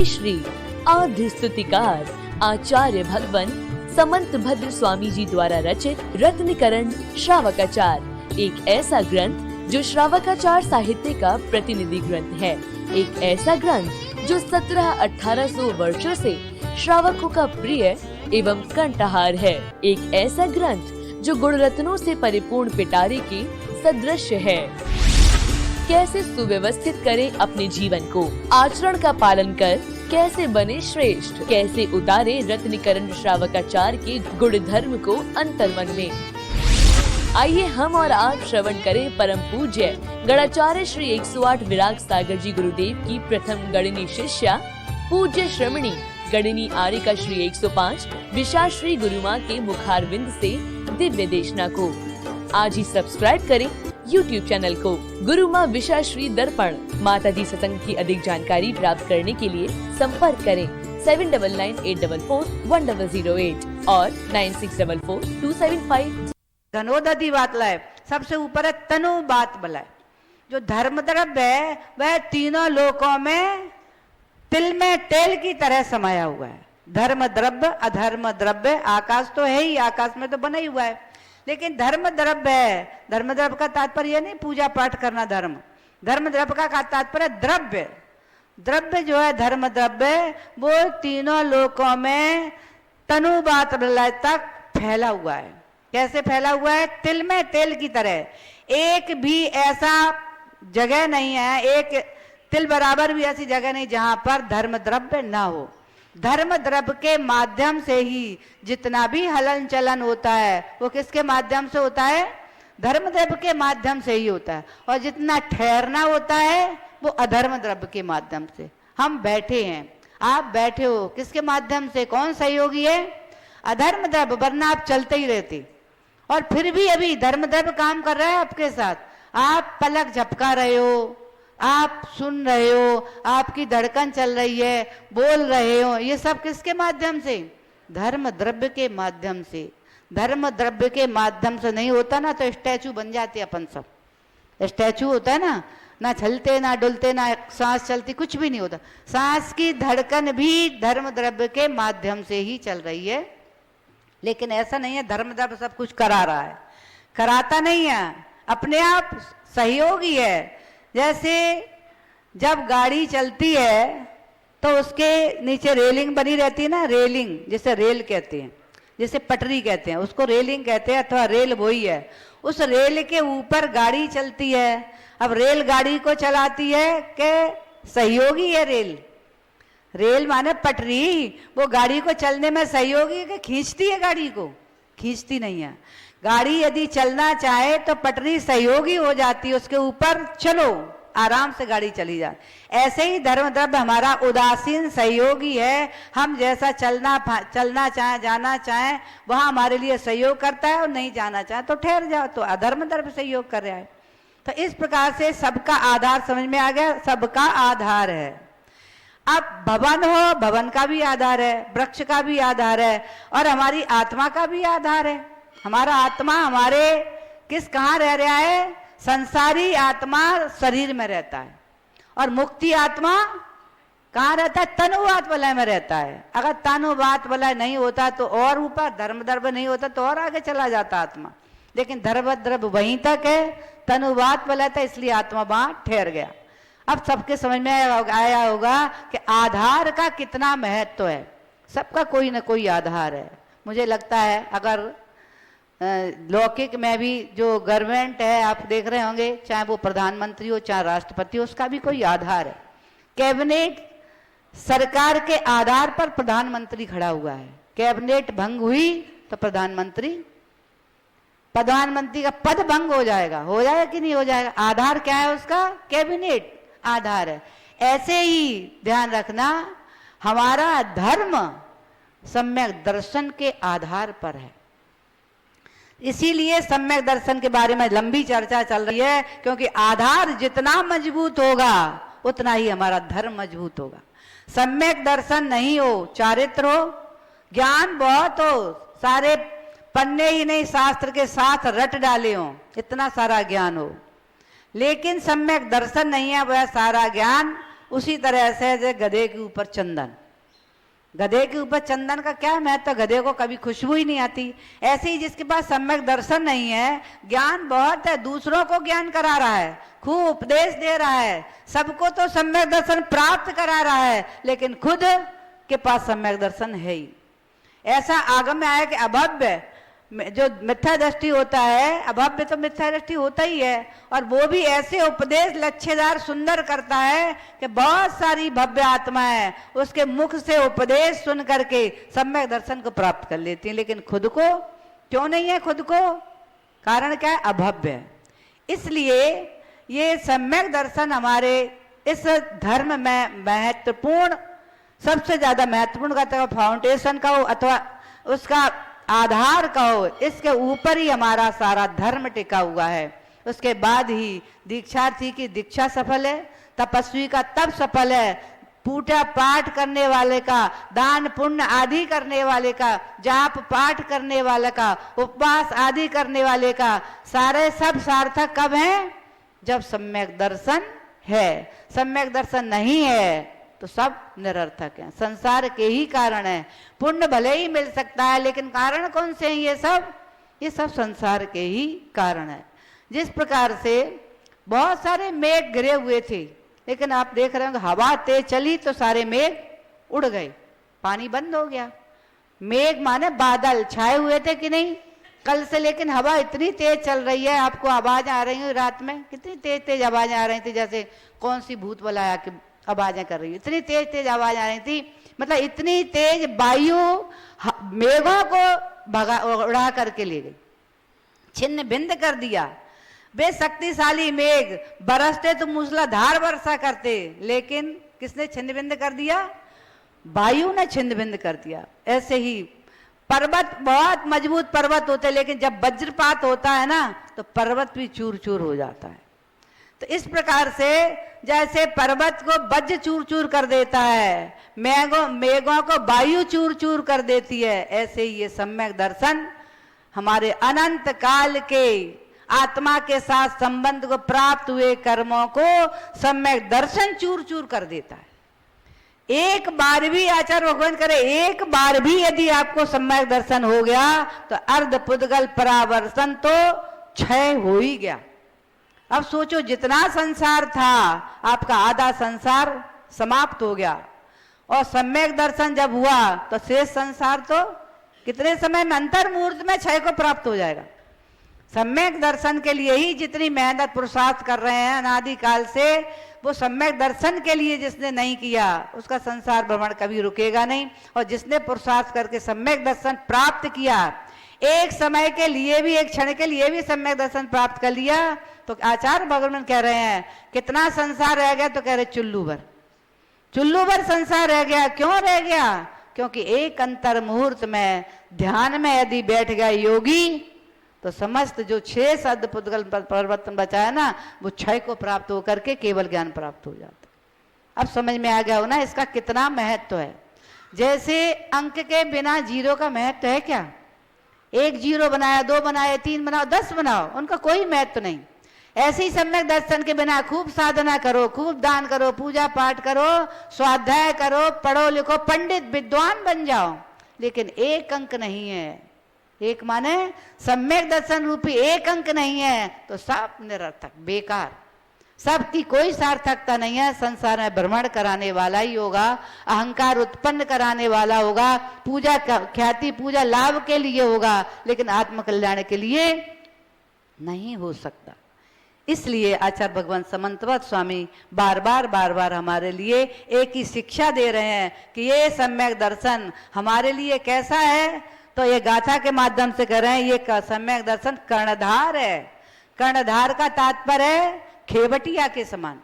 श्री आद्य स्तुतिकार आचार्य भगवान समंत भद्र स्वामी जी द्वारा रचित रत्नकरण श्रावकाचार एक ऐसा ग्रंथ जो श्रावकाचार साहित्य का प्रतिनिधि ग्रंथ है। एक ऐसा ग्रंथ जो 1700-1800 वर्षों से श्रावकों का प्रिय एवं कंठहार है। एक ऐसा ग्रंथ जो गुण रत्नों से परिपूर्ण पिटारे के सदृश है। कैसे सुव्यवस्थित करें अपने जीवन को, आचरण का पालन कर कैसे बने श्रेष्ठ, कैसे उतारे रत्नकरण श्रावकाचार के गुण धर्म को अंतर्मन में। आइए हम और आप श्रवण करें परम पूज्य गणाचार्य श्री 108 विराग सागर जी गुरुदेव की प्रथम गणिनी शिष्या पूज्य श्रमणी गणिनी आर्यिका श्री 105 विशाश्री गुरुमा के मुखारविंद से दिव्य देशना को। आज ही सब्सक्राइब करें YouTube चैनल को गुरुमा विशाश्री दर्पण। माता दी सत्संग की अधिक जानकारी प्राप्त करने के लिए संपर्क करें 7998441008 और 9644275275। धनोदधि बात लाए, सबसे ऊपर है तनु बात बलाए। जो धर्म द्रव्य है वह तीनों लोकों में तिल में तेल की तरह समाया हुआ है। धर्म द्रव्य अधर्म द्रव्य, आकाश तो है ही, आकाश में तो बना ही हुआ है, लेकिन धर्म द्रव्य है। धर्म द्रव्य का तात्पर्य नहीं पूजा पाठ करना, धर्म द्रव्य का तात्पर्य द्रव्य। द्रव्य जो है धर्म द्रव्य वो तीनों लोकों में तनु बात तक फैला हुआ है। कैसे फैला हुआ है? तिल में तेल की तरह। एक भी ऐसा जगह नहीं है, एक तिल बराबर भी ऐसी जगह नहीं जहां पर धर्म द्रव्य ना हो। धर्म द्रव्य के माध्यम से ही जितना भी हलन चलन होता है वो किसके माध्यम से होता है? धर्म द्रव्य के माध्यम से ही होता है। और जितना ठहरना होता है वो अधर्म द्रव्य के माध्यम से। हम बैठे हैं, आप बैठे हो, किसके माध्यम से? कौन सहयोगी है? अधर्म द्रव्य, वरना आप चलते ही रहते। और फिर भी अभी धर्म द्रव्य काम कर रहा है आपके साथ। आप पलक झपका रहे हो, आप सुन रहे हो, आपकी धड़कन चल रही है, बोल रहे हो, ये सब किसके माध्यम से? धर्म द्रव्य के माध्यम से। धर्म द्रव्य के माध्यम से नहीं होता ना तो स्टैचू बन जाते अपन सब। स्टैचू होता है ना चलते ना डुलते ना सांस चलती, कुछ भी नहीं होता। सांस की धड़कन भी धर्म द्रव्य के माध्यम से ही चल रही है। लेकिन ऐसा नहीं है धर्म द्रव्य सब कुछ करा रहा है, कराता नहीं है, अपने आप सहयोगी है। जैसे जब गाड़ी चलती है तो उसके नीचे रेलिंग बनी रहती है ना, रेलिंग जिसे रेल कहते हैं, जिसे पटरी कहते हैं, उसको रेलिंग कहते हैं अथवा रेल वही है। उस रेल के ऊपर गाड़ी चलती है। अब रेल गाड़ी को चलाती है कि सहयोगी है रेल? रेल माने पटरी, वो गाड़ी को चलने में सहयोगी है कि खींचती है? गाड़ी को खींचती नहीं है। गाड़ी यदि चलना चाहे तो पटरी सहयोगी हो जाती है, उसके ऊपर चलो, आराम से गाड़ी चली जाए। ऐसे ही धर्म द्रव्य हमारा उदासीन सहयोगी है। हम जैसा चलना चाहे, जाना चाहे, वहां हमारे लिए सहयोग करता है, और नहीं जाना चाहे तो ठहर जाओ, तो अधर्म द्रव्य सहयोग कर रहा है। तो इस प्रकार से सबका आधार समझ में आ गया, सबका आधार है। अब भवन हो, भवन का भी आधार है, वृक्ष का भी आधार है, और हमारी आत्मा का भी आधार है। हमारा आत्मा हमारे कहाँ रह रहा है? संसारी आत्मा शरीर में रहता है, और मुक्ति आत्मा कहाँ रहता है? तनुवात वलय में रहता है। अगर तनुवात वलय नहीं होता तो और ऊपर, धर्म द्रव्य नहीं होता तो और आगे चला जाता आत्मा। लेकिन धर्म द्रव्य वहीं तक है, तनुवात वलय था, इसलिए आत्मा वहां ठहर गया। अब सबके समझ में आया होगा कि आधार का कितना महत्व है। सबका कोई ना कोई आधार है। मुझे लगता है अगर लौकिक में भी जो गवर्नमेंट है, आप देख रहे होंगे, चाहे वो प्रधानमंत्री हो चाहे राष्ट्रपति हो, उसका भी कोई आधार है। कैबिनेट सरकार के आधार पर प्रधानमंत्री खड़ा हुआ है। कैबिनेट भंग हुई तो प्रधानमंत्री का पद भंग हो जाएगा कि नहीं हो जाएगा? आधार क्या है उसका? कैबिनेट आधार है। ऐसे ही ध्यान रखना, हमारा धर्म सम्यक दर्शन के आधार पर है। इसीलिए सम्यक दर्शन के बारे में लंबी चर्चा चल रही है, क्योंकि आधार जितना मजबूत होगा उतना ही हमारा धर्म मजबूत होगा। सम्यक दर्शन नहीं हो, चारित्र हो, ज्ञान बहुत हो, सारे पन्ने ही नहीं शास्त्र के साथ रट डाले हो, इतना सारा ज्ञान हो, लेकिन सम्यक दर्शन नहीं है, वह सारा ज्ञान उसी तरह से जैसे गधे के ऊपर चंदन, गधे के ऊपर चंदन का क्या महत्व, गधे को कभी खुशबू ही नहीं आती। ऐसे ही जिसके पास सम्यक दर्शन नहीं है, ज्ञान बहुत है, दूसरों को ज्ञान करा रहा है, खूब उपदेश दे रहा है, सबको तो सम्यक दर्शन प्राप्त करा रहा है, लेकिन खुद के पास सम्यक दर्शन है ही। ऐसा आगम में आया कि अभव्य जो मिथ्या दृष्टि होता है, अभव्य तो मिथ्या दृष्टि होता ही है, और वो भी ऐसे उपदेश लच्छेदार सुंदर करता है कि बहुत सारी भव्य आत्माएं उसके मुख से उपदेश सुन करके सम्यक दर्शन को प्राप्त कर लेती हैं, लेकिन खुद को क्यों नहीं है, खुद को कारण क्या है, अभव्य है। इसलिए ये सम्यक दर्शन हमारे इस धर्म में महत्वपूर्ण, सबसे ज्यादा महत्वपूर्ण का फाउंडेशन का हो अथवा उसका आधार का हो, इसके ऊपर ही हमारा सारा धर्म टिका हुआ है। उसके बाद ही दीक्षार्थी की दीक्षा सफल है, तपस्वी का तप सफल है, पूजा पाठ करने वाले का, दान पुण्य आदि करने वाले का, जाप पाठ करने वाले का, उपवास आदि करने वाले का, सारे सब सार्थक कब हैं, जब सम्यक दर्शन है। सम्यक दर्शन नहीं है तो सब निरर्थक है, संसार के ही कारण है। पुण्य भले ही मिल सकता है, लेकिन कारण कौन से हैं ये सब संसार के ही कारण है। जिस प्रकार से बहुत सारे मेघ गिरे हुए थे, लेकिन आप देख रहे हो हवा तेज चली तो सारे मेघ उड़ गए, पानी बंद हो गया। मेघ माने बादल छाए हुए थे कि नहीं कल से, लेकिन हवा इतनी तेज चल रही है, आपको आवाज आ रही है रात में, कितनी तेज तेज आवाजें आ रही थी, जैसे कौन सी भूत बलाया कि आवाजें कर रही है, इतनी तेज तेज आवाज आ रही थी। मतलब इतनी तेज वायु मेघों को भगा उड़ा करके ले गई, छिन्न भिन्न कर दिया। वे शक्तिशाली मेघ बरसते तो मूसलाधार वर्षा करते, लेकिन किसने छिन्न भिन्न कर दिया, वायु ने छिन्न भिन्न कर दिया। ऐसे ही पर्वत, बहुत मजबूत पर्वत होते, लेकिन जब वज्रपात होता है ना तो पर्वत भी चूर चूर हो जाता है। तो इस प्रकार से जैसे पर्वत को वज्र चूर चूर कर देता है, मेघों को वायु चूर चूर कर देती है, ऐसे ही ये सम्यक दर्शन हमारे अनंत काल के आत्मा के साथ संबंध को प्राप्त हुए कर्मों को सम्यक दर्शन चूर चूर कर देता है। एक बार भी, आचार्य भगवान करे, एक बार भी यदि आपको सम्यक दर्शन हो गया तो अर्ध पुद्गल परावर्तन तो क्षय हो ही गया। अब सोचो, जितना संसार था आपका आधा संसार समाप्त हो गया, और सम्यक दर्शन जब हुआ तो शेष संसार तो कितने समय में, अंतर मुहूर्त में क्षय को प्राप्त हो जाएगा। सम्यक दर्शन के लिए ही जितनी मेहनत पुरुषार्थ कर रहे हैं अनादिकाल से, वो सम्यक दर्शन के लिए जिसने नहीं किया उसका संसार भ्रमण कभी रुकेगा नहीं। और जिसने पुरुषार्थ करके सम्यक दर्शन प्राप्त किया, एक समय के लिए भी, एक क्षण के लिए भी सम्यक दर्शन प्राप्त कर लिया, तो आचार्य भगवान कह रहे हैं कितना संसार रह गया, तो कह रहे चुल्लू भर संसार रह गया। क्यों रह गया, क्योंकि एक अंतर मुहूर्त में ध्यान में यदि बैठ गया योगी तो समस्त जो 6 शब्द पुद्गल परिवर्तन बचा है ना, वो क्षय को प्राप्त होकर के केवल ज्ञान प्राप्त हो जाता। अब समझ में आ गया हो ना इसका कितना महत्व है। जैसे अंक के बिना जीरो का महत्व है क्या, एक जीरो बनाया, 2 बनाए, 3 बनाओ, 10 बनाओ, उनका कोई महत्व नहीं। ऐसे ही सम्यक दर्शन के बिना खूब साधना करो, खूब दान करो, पूजा पाठ करो, स्वाध्याय करो, पढ़ो लिखो, पंडित विद्वान बन जाओ, लेकिन एक अंक नहीं है, एक माने सम्यक दर्शन रूपी एक अंक नहीं है तो सब निरर्थक, बेकार, सबकी कोई सार्थकता नहीं है। संसार में भ्रमण कराने वाला ही होगा, अहंकार उत्पन्न कराने वाला होगा, पूजा ख्याति पूजा लाभ के लिए होगा, लेकिन आत्मकल्याण के लिए नहीं हो सकता। इसलिए आचार्य भगवान समंतवत स्वामी बार बार हमारे लिए एक ही शिक्षा दे रहे हैं कि ये सम्यक दर्शन हमारे लिए कैसा है, तो ये गाथा के माध्यम से कह रहे हैं ये सम्यक दर्शन कर्णधार है। कर्णधार का तात्पर्य है खेवटिया के समान।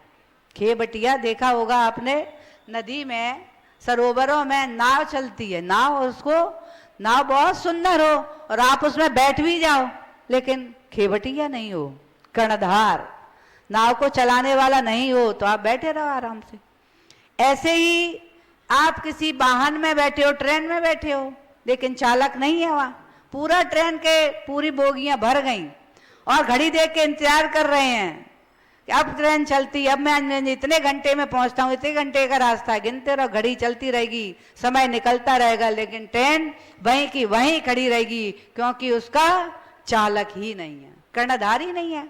खेवटिया देखा होगा आपने, नदी में, सरोवरों में नाव चलती है, नाव बहुत सुंदर हो और आप उसमें बैठ भी जाओ, लेकिन खेवटिया नहीं हो, कर्णधार, नाव को चलाने वाला नहीं हो तो आप बैठे रहो आराम से। ऐसे ही आप किसी वाहन में बैठे हो, ट्रेन में बैठे हो, लेकिन चालक नहीं है वहां, पूरा ट्रेन के पूरी बोगियां भर गई और घड़ी देख के इंतजार कर रहे हैं कि अब ट्रेन चलती, अब मैं इतने घंटे में पहुंचता हूं, इतने घंटे का रास्ता है, गिनते रहो, घड़ी चलती रहेगी, समय निकलता रहेगा, लेकिन ट्रेन वहीं की वहीं खड़ी रहेगी, क्योंकि उसका चालक ही नहीं है, कर्णधार ही नहीं है।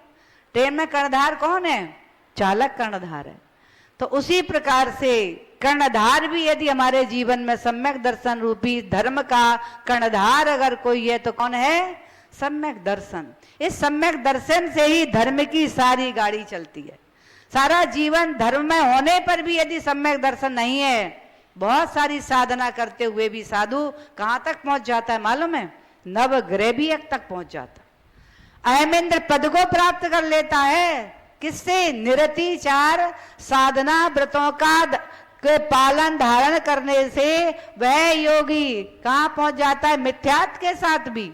ट्रेन में कर्णधार कौन है? चालक कर्णधार है। तो उसी प्रकार से कर्णधार भी यदि हमारे जीवन में सम्यक दर्शन रूपी धर्म का कर्णधार अगर कोई है तो कौन है? सम्यक दर्शन। इस सम्यक दर्शन से ही धर्म की सारी गाड़ी चलती है। सारा जीवन धर्म में होने पर भी यदि सम्यक दर्शन नहीं है, बहुत सारी साधना करते हुए भी साधु कहां तक पहुंच जाता है मालूम है? नवग्रह तक पहुंच जाता है। अहमेंद्र पद को प्राप्त कर लेता है। किससे? निरतिचार साधना व्रतों का के पालन धारण करने से वह योगी कहां पहुंच जाता है? मिथ्यात्व के साथ भी,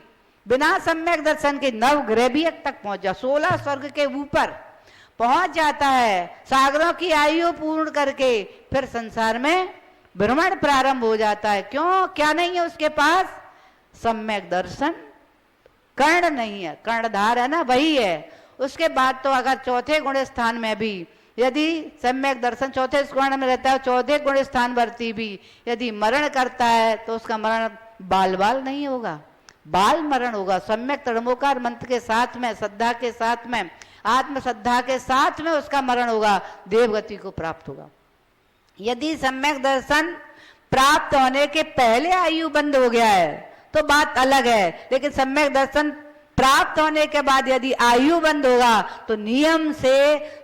बिना सम्यक दर्शन के नवग्रह तक पहुंच जा, 16 स्वर्ग के ऊपर पहुंच जाता है। सागरों की आयु पूर्ण करके फिर संसार में भ्रमण प्रारंभ हो जाता है। क्यों? क्या नहीं है उसके पास? सम्यक दर्शन। कर्ण नहीं है, कर्णधार है ना, वही है। उसके बाद तो अगर चौथे गुण स्थान में भी यदि सम्यक दर्शन चौथे गुण में रहता है, चौथे गुण स्थान वर्ती भी यदि मरण करता है तो उसका मरण बाल बाल नहीं होगा, बाल मरण होगा। सम्यक तड़मोकार मंत्र के साथ में, श्रद्धा के साथ में, आत्म श्रद्धा के साथ में उसका मरण होगा, देवगति को प्राप्त होगा। यदि सम्यक दर्शन प्राप्त होने के पहले आयु बंद हो गया है तो बात अलग है, लेकिन सम्यक दर्शन प्राप्त होने के बाद यदि आयु बंद होगा तो नियम से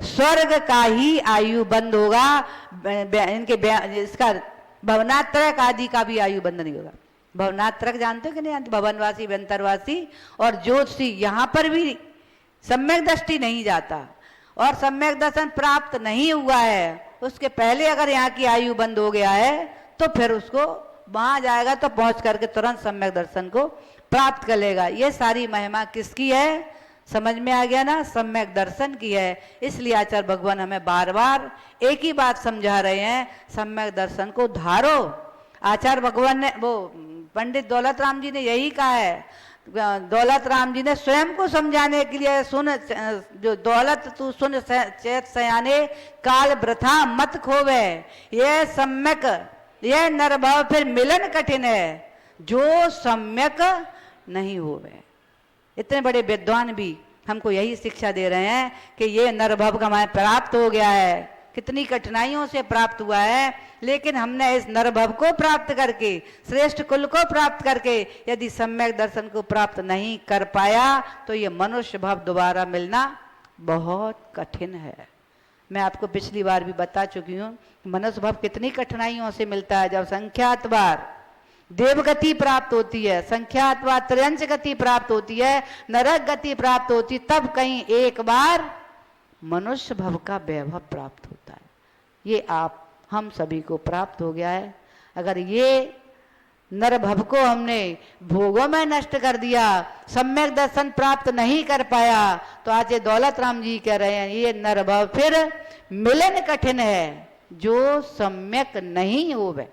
स्वर्ग का ही आयु बंद होगा, इसका भवनात्रक आदि का भी आयु बंद नहीं होगा। भवनात्रक जानते हो कि नहीं जानते? भवनवासी, व्यंतरवासी और ज्योतिषी, यहां पर भी सम्यक दृष्टि नहीं जाता। और सम्यक दर्शन प्राप्त नहीं हुआ है, उसके पहले अगर यहाँ की आयु बंद हो गया है तो फिर उसको वहां जाएगा तो पहुंच करके तुरंत सम्यक दर्शन को प्राप्त कर लेगा। ये सारी महिमा किसकी है? समझ में आ गया ना? सम्यक दर्शन की है। इसलिए आचार्य भगवान हमें बार बार एक ही बात समझा रहे हैं, सम्यक दर्शन को धारो। आचार्य भगवान ने, वो पंडित दौलत राम जी ने यही कहा है। दौलत राम जी ने स्वयं को समझाने के लिए, सुन जो दौलत तू सुन चेत सयाने, काल वृथा मत खोवे, ये सम्यक यह नरभाव फिर मिलन कठिन है, जो सम्यक नहीं होवे। इतने बड़े विद्वान भी हमको यही शिक्षा दे रहे हैं कि ये नरभव का हमें प्राप्त हो गया है, कितनी कठिनाइयों से प्राप्त हुआ है, लेकिन हमने इस नरभव को प्राप्त करके, श्रेष्ठ कुल को प्राप्त करके यदि सम्यक दर्शन को प्राप्त नहीं कर पाया तो ये मनुष्य भाव दोबारा मिलना बहुत कठिन है। मैं आपको पिछली बार भी बता चुकी हूँ, मनुष्य भाव कितनी कठिनाइयों से मिलता है। जब संख्यात बार देवगति प्राप्त होती है, संख्यात बार त्रयंश गति प्राप्त होती है, नरक गति प्राप्त होती है, तब कहीं एक बार मनुष्य भव का वैभव प्राप्त होता है। ये आप हम सभी को प्राप्त हो गया है। अगर ये नरभव को हमने भोगों में नष्ट कर दिया, सम्यक दर्शन प्राप्त नहीं कर पाया, तो आज ये दौलत राम जी कह रहे हैं ये नरभव फिर मिलन कठिन है, जो सम्यक नहीं होवे।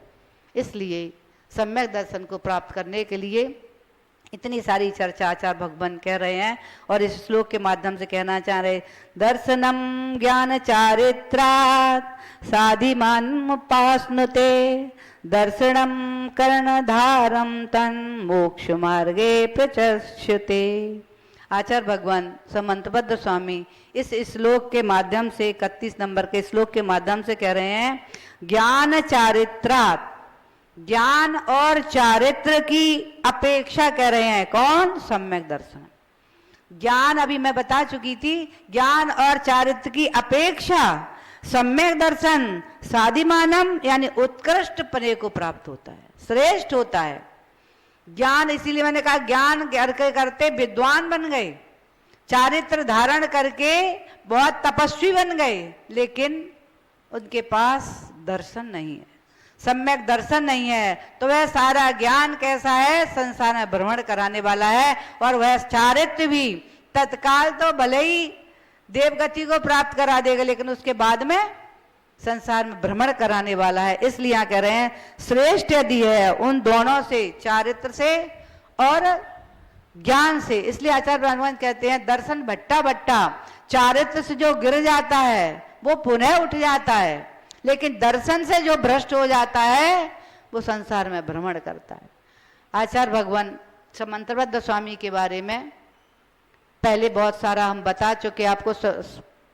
इसलिए सम्यक दर्शन को प्राप्त करने के लिए इतनी सारी चर्चा आचार्य भगवान कह रहे हैं और इस श्लोक के माध्यम से कहना चाह रहे, दर्शनम ज्ञान चारित्रात् साधिमान उपासनुते, दर्शनम कर्णधारम तन मोक्ष मार्गे प्रचक्षते। आचार्य भगवान समंतभद्र स्वामी इस श्लोक के माध्यम से 31 नंबर के श्लोक के माध्यम से कह रहे हैं, ज्ञान चारित्रात्, ज्ञान और चारित्र की अपेक्षा कह रहे हैं कौन? सम्यक दर्शन। ज्ञान अभी मैं बता चुकी थी, ज्ञान और चारित्र की अपेक्षा सम्यक दर्शन साधिमानम यानी उत्कृष्ट पने को प्राप्त होता है, श्रेष्ठ होता है। ज्ञान इसीलिए मैंने कहा ज्ञान करके करते विद्वान बन गए, चारित्र धारण करके बहुत तपस्वी बन गए, लेकिन उनके पास दर्शन नहीं है, सम्यक दर्शन नहीं है, तो वह सारा ज्ञान कैसा है? संसार में भ्रमण कराने वाला है। और वह चारित्र भी तत्काल तो भले ही देवगति को प्राप्त करा देगा, लेकिन उसके बाद में संसार में भ्रमण कराने वाला है। इसलिए यहाँ कह रहे हैं श्रेष्ठ यदि है उन दोनों से, चारित्र से और ज्ञान से। इसलिए आचार्य भगवान कहते हैं दर्शन भट्टा भट्टा चारित्र से जो गिर जाता है वो पुनः उठ जाता है, लेकिन दर्शन से जो भ्रष्ट हो जाता है वो संसार में भ्रमण करता है। आचार्य भगवान समंतभद्र स्वामी के बारे में पहले बहुत सारा हम बता चुके आपको,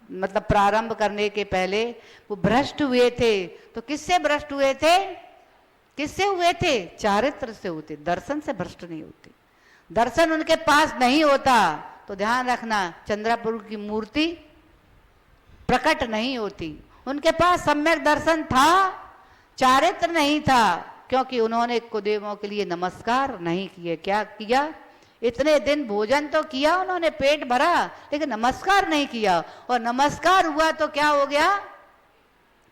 मतलब प्रारंभ करने के पहले वो भ्रष्ट हुए थे। तो किससे भ्रष्ट हुए थे? किससे हुए थे? चारित्र से होते, दर्शन से भ्रष्ट नहीं होते। दर्शन उनके पास नहीं होता तो ध्यान रखना, चंद्रप्रभु की मूर्ति प्रकट नहीं होती। उनके पास सम्यक दर्शन था, चारित्र नहीं था, क्योंकि उन्होंने कुदेवों के लिए नमस्कार नहीं किए। क्या किया? इतने दिन भोजन तो किया उन्होंने, पेट भरा, लेकिन नमस्कार नहीं किया। और नमस्कार हुआ तो क्या हो गया?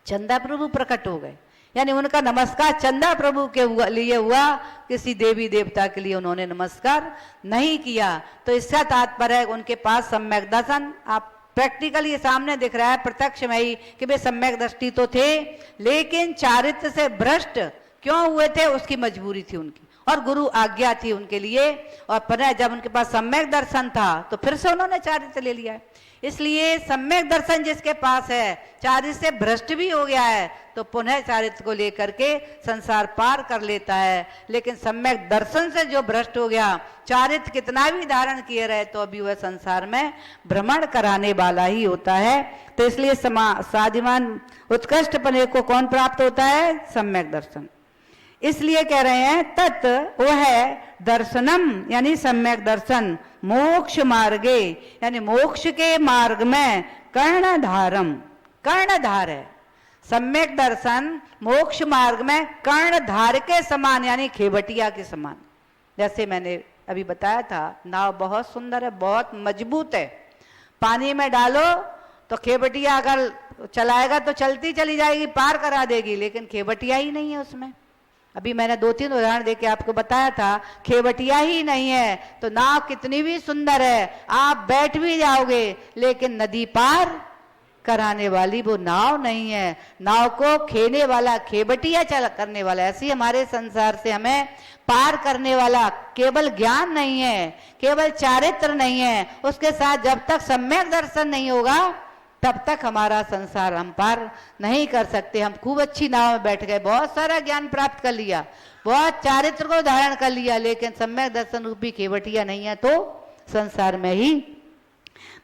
चंदा प्रभु प्रकट हो गए। यानी उनका नमस्कार चंदा प्रभु के लिए हुआ, किसी देवी देवता के लिए उन्होंने नमस्कार नहीं किया। तो इसका तात्पर्य है उनके पास सम्यक दर्शन, आप प्रैक्टिकली सामने दिख रहा है, प्रत्यक्ष में ही कि वे सम्यक दृष्टि तो थे, लेकिन चारित्र से भ्रष्ट क्यों हुए थे? उसकी मजबूरी थी उनकी, और गुरु आज्ञा थी उनके लिए। और पुनः जब उनके पास सम्यक दर्शन था तो फिर से उन्होंने चारित्र ले लिया है। इसलिए सम्यक दर्शन जिसके पास है, चारित्र से भ्रष्ट भी हो गया है, तो पुनः चारित्र को लेकर के संसार पार कर लेता है। लेकिन सम्यक दर्शन से जो भ्रष्ट हो गया, चारित्र कितना भी धारण किए रहे तो अभी वह संसार में भ्रमण कराने वाला ही होता है। तो इसलिए साधिमान उत्कृष्ट पने को कौन प्राप्त होता है? सम्यक दर्शन। इसलिए कह रहे हैं तत् वो है दर्शनम, यानी सम्यक दर्शन, मोक्ष मार्गे, यानी मोक्ष के मार्ग में कर्णधारम, कर्णधार है। सम्यक दर्शन मोक्ष मार्ग में कर्णधार के समान, यानी खेवटिया के समान। जैसे मैंने अभी बताया था, नाव बहुत सुंदर है, बहुत मजबूत है, पानी में डालो तो खेवटिया अगर चलाएगा तो चलती चली जाएगी, पार करा देगी, लेकिन खेवटिया ही नहीं है उसमें। अभी मैंने 2-3 उदाहरण देके आपको बताया था, खेवटिया ही नहीं है तो नाव कितनी भी सुंदर है, आप बैठ भी जाओगे, लेकिन नदी पार कराने वाली वो नाव नहीं है। नाव को खेने वाला खेवटिया चला करने वाला। ऐसी हमारे संसार से हमें पार करने वाला केवल ज्ञान नहीं है, केवल चारित्र नहीं है, उसके साथ जब तक सम्यक दर्शन नहीं होगा तब तक हमारा संसार हम पार नहीं कर सकते। हम खूब अच्छी नाव में बैठ गए, बहुत सारा ज्ञान प्राप्त कर लिया, बहुत चारित्र को धारण कर लिया, लेकिन सम्यक दर्शन रूपी केवटिया नहीं है तो संसार में ही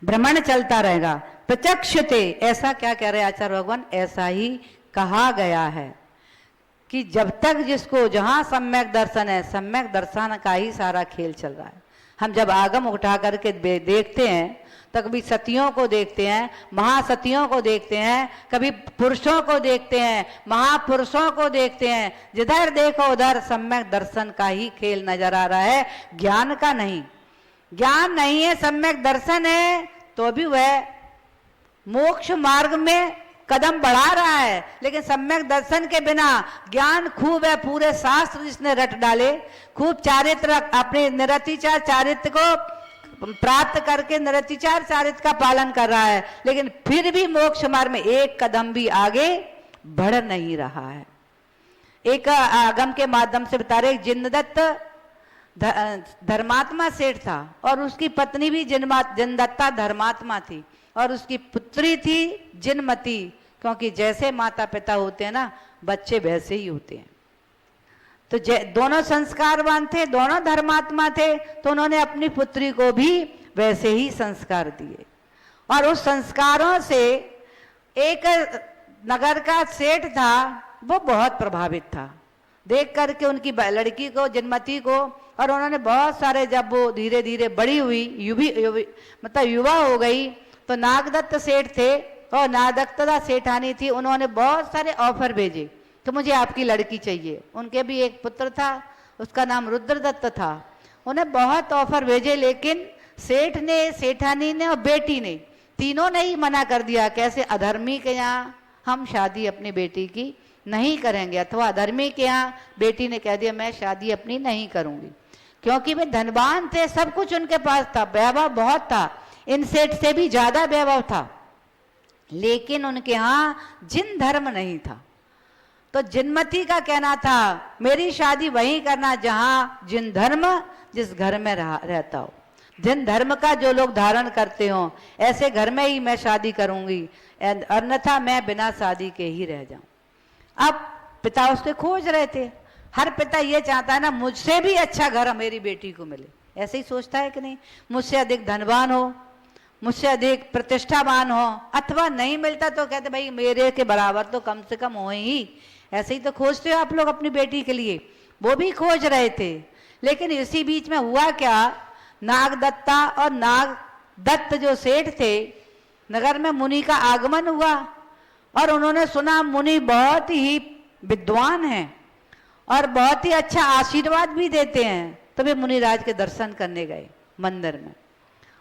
भ्रमण चलता रहेगा। प्रत्यक्षते, ऐसा क्या कह रहे आचार्य भगवान? ऐसा ही कहा गया है कि जब तक जिसको जहां सम्यक दर्शन है, सम्यक दर्शन का ही सारा खेल चल रहा है। हम जब आगम उठा करके देखते हैं तो कभी सतियों को देखते हैं, महासतियों को देखते हैं, कभी पुरुषों को देखते हैं, महापुरुषों को देखते हैं, जिधर देखो उधर सम्यक दर्शन का ही खेल नजर आ रहा है, ज्ञान का नहीं। ज्ञान नहीं है, सम्यक दर्शन है, तो भी वह मोक्ष मार्ग में कदम बढ़ा रहा है। लेकिन सम्यक दर्शन के बिना ज्ञान खूब है, पूरे शास्त्र जिसने रट डाले, खूब चारित्र अपने निरतिचार चारित्र को प्राप्त करके निरतिचार चारित्र का पालन कर रहा है, लेकिन फिर भी मोक्ष मार्ग में एक कदम भी आगे बढ़ नहीं रहा है। एक आगम के माध्यम से बता रहे, जिनदत्त धर्मात्मा सेठ था और उसकी पत्नी भी जिनदत्ता धर्मात्मा थी, और उसकी पुत्री थी जिनमती, क्योंकि जैसे माता पिता होते हैं ना, बच्चे वैसे ही होते हैं। तो दोनों संस्कारवान थे, दोनों धर्मात्मा थे, तो उन्होंने अपनी पुत्री को भी वैसे ही संस्कार दिए। और उस संस्कारों से एक नगर का सेठ था, वो बहुत प्रभावित था देख करके उनकी लड़की को, जिनमती को। और उन्होंने बहुत सारे, जब वो धीरे धीरे बड़ी हुई, मतलब युवा हो गई, तो नागदत्त सेठ थे और नागदत्ता सेठानी थी, उन्होंने बहुत सारे ऑफर भेजे तो मुझे आपकी लड़की चाहिए। उनके भी एक पुत्र था, उसका नाम रुद्रदत्त था। उन्हें बहुत ऑफर भेजे, लेकिन सेठ ने, सेठानी ने और बेटी ने, तीनों ने ही मना कर दिया। कैसे? अधर्मी के यहाँ हम शादी अपनी बेटी की नहीं करेंगे, अथवा अधर्मी के यहाँ बेटी ने कह दिया मैं शादी अपनी नहीं करूंगी, क्योंकि वे धनवान थे, सब कुछ उनके पास था, वैभव बहुत था, इन सेठ से भी ज्यादा वैभव था, लेकिन उनके यहाँ जिन धर्म नहीं था। तो जिनमती का कहना था मेरी शादी वहीं करना जहां जिन धर्म जिस घर में रहता हो। जिन धर्म का जो लोग धारण करते हो ऐसे घर में ही मैं शादी करूंगी, अन्यथा मैं बिना शादी के ही रह जाऊं। अब पिता उसके खोज रहे थे। हर पिता ये चाहता है ना, मुझसे भी अच्छा घर मेरी बेटी को मिले, ऐसे ही सोचता है कि नहीं, मुझसे अधिक धनवान हो, मुझसे अधिक प्रतिष्ठावान हो, अथवा नहीं मिलता तो कहते भाई मेरे के बराबर तो कम से कम हो ही। ऐसे ही तो खोजते हो आप लोग अपनी बेटी के लिए, वो भी खोज रहे थे। लेकिन इसी बीच में हुआ क्या, नागदत्ता और नागदत्त जो सेठ थे, नगर में मुनि का आगमन हुआ और उन्होंने सुना मुनि बहुत ही विद्वान हैं और बहुत ही अच्छा आशीर्वाद भी देते हैं। तो वे मुनिराज के दर्शन करने गए मंदिर में,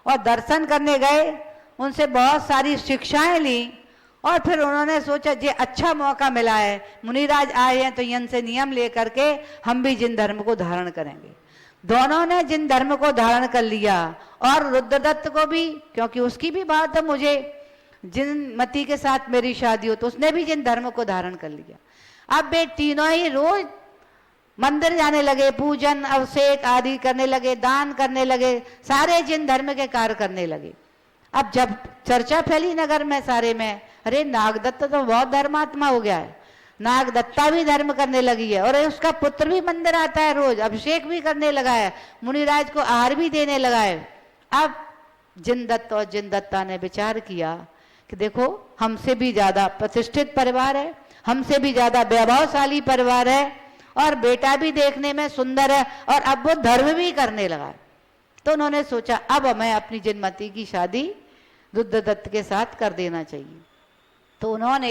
और दर्शन करने गए, उनसे बहुत सारी शिक्षाएं ली, और फिर उन्होंने सोचा ये अच्छा मौका मिला है, मुनिराज आए हैं तो इनसे नियम लेकर के हम भी जिन धर्म को धारण करेंगे। दोनों ने जिन धर्म को धारण कर लिया, और रुद्रदत्त को भी, क्योंकि उसकी भी बात है मुझे जिन मती के साथ मेरी शादी हो, तो उसने भी जिन धर्म को धारण कर लिया। अब वे तीनों ही रोज मंदिर जाने लगे, पूजन अभिषेक आदि करने लगे, दान करने लगे, सारे जिन धर्म के कार्य करने लगे। अब जब चर्चा फैली नगर में सारे में, अरे नागदत्त तो बहुत धर्मात्मा हो गया है, नागदत्ता भी धर्म करने लगी है, और उसका पुत्र भी मंदिर आता है, रोज अभिषेक भी करने लगा है, मुनिराज को आहार भी देने लगा है। अब जिनदत्त और जिनदत्ता ने विचार किया कि देखो हमसे भी ज्यादा प्रतिष्ठित परिवार है, हमसे भी ज्यादा वैभवशाली परिवार है, और बेटा भी देखने में सुंदर है, और अब वो धर्म भी करने लगा है। तो उन्होंने सोचा अब हमें अपनी जिनमती की शादी रुद्रदत्त के साथ कर देना चाहिए। तो उन्होंने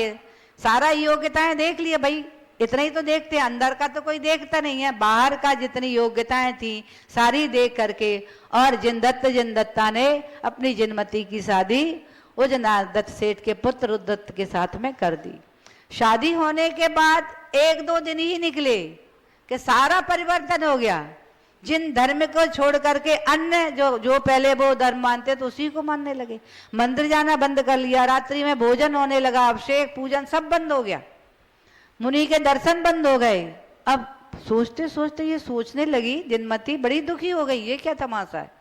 सारा योग्यताएं देख लिया, भाई इतना ही तो देखते हैं, अंदर का तो कोई देखता नहीं है, बाहर का जितनी योग्यताएं थी सारी देख करके, और जिनदत्ता ने अपनी जिनमती की शादी उस नागदत्त सेठ के पुत्र रुद्रदत्त के साथ में कर दी। शादी होने के बाद 1-2 दिन ही निकले कि सारा परिवर्तन हो गया। जिन धर्म को छोड़ करके अन्य जो पहले वो धर्म मानते तो उसी को मानने लगे, मंदिर जाना बंद कर लिया, रात्रि में भोजन होने लगा, अभिषेक पूजन सब बंद हो गया, मुनि के दर्शन बंद हो गए। अब सोचते सोचते ये सोचने लगी जिनमती, बड़ी दुखी हो गई, ये क्या तमाशा है।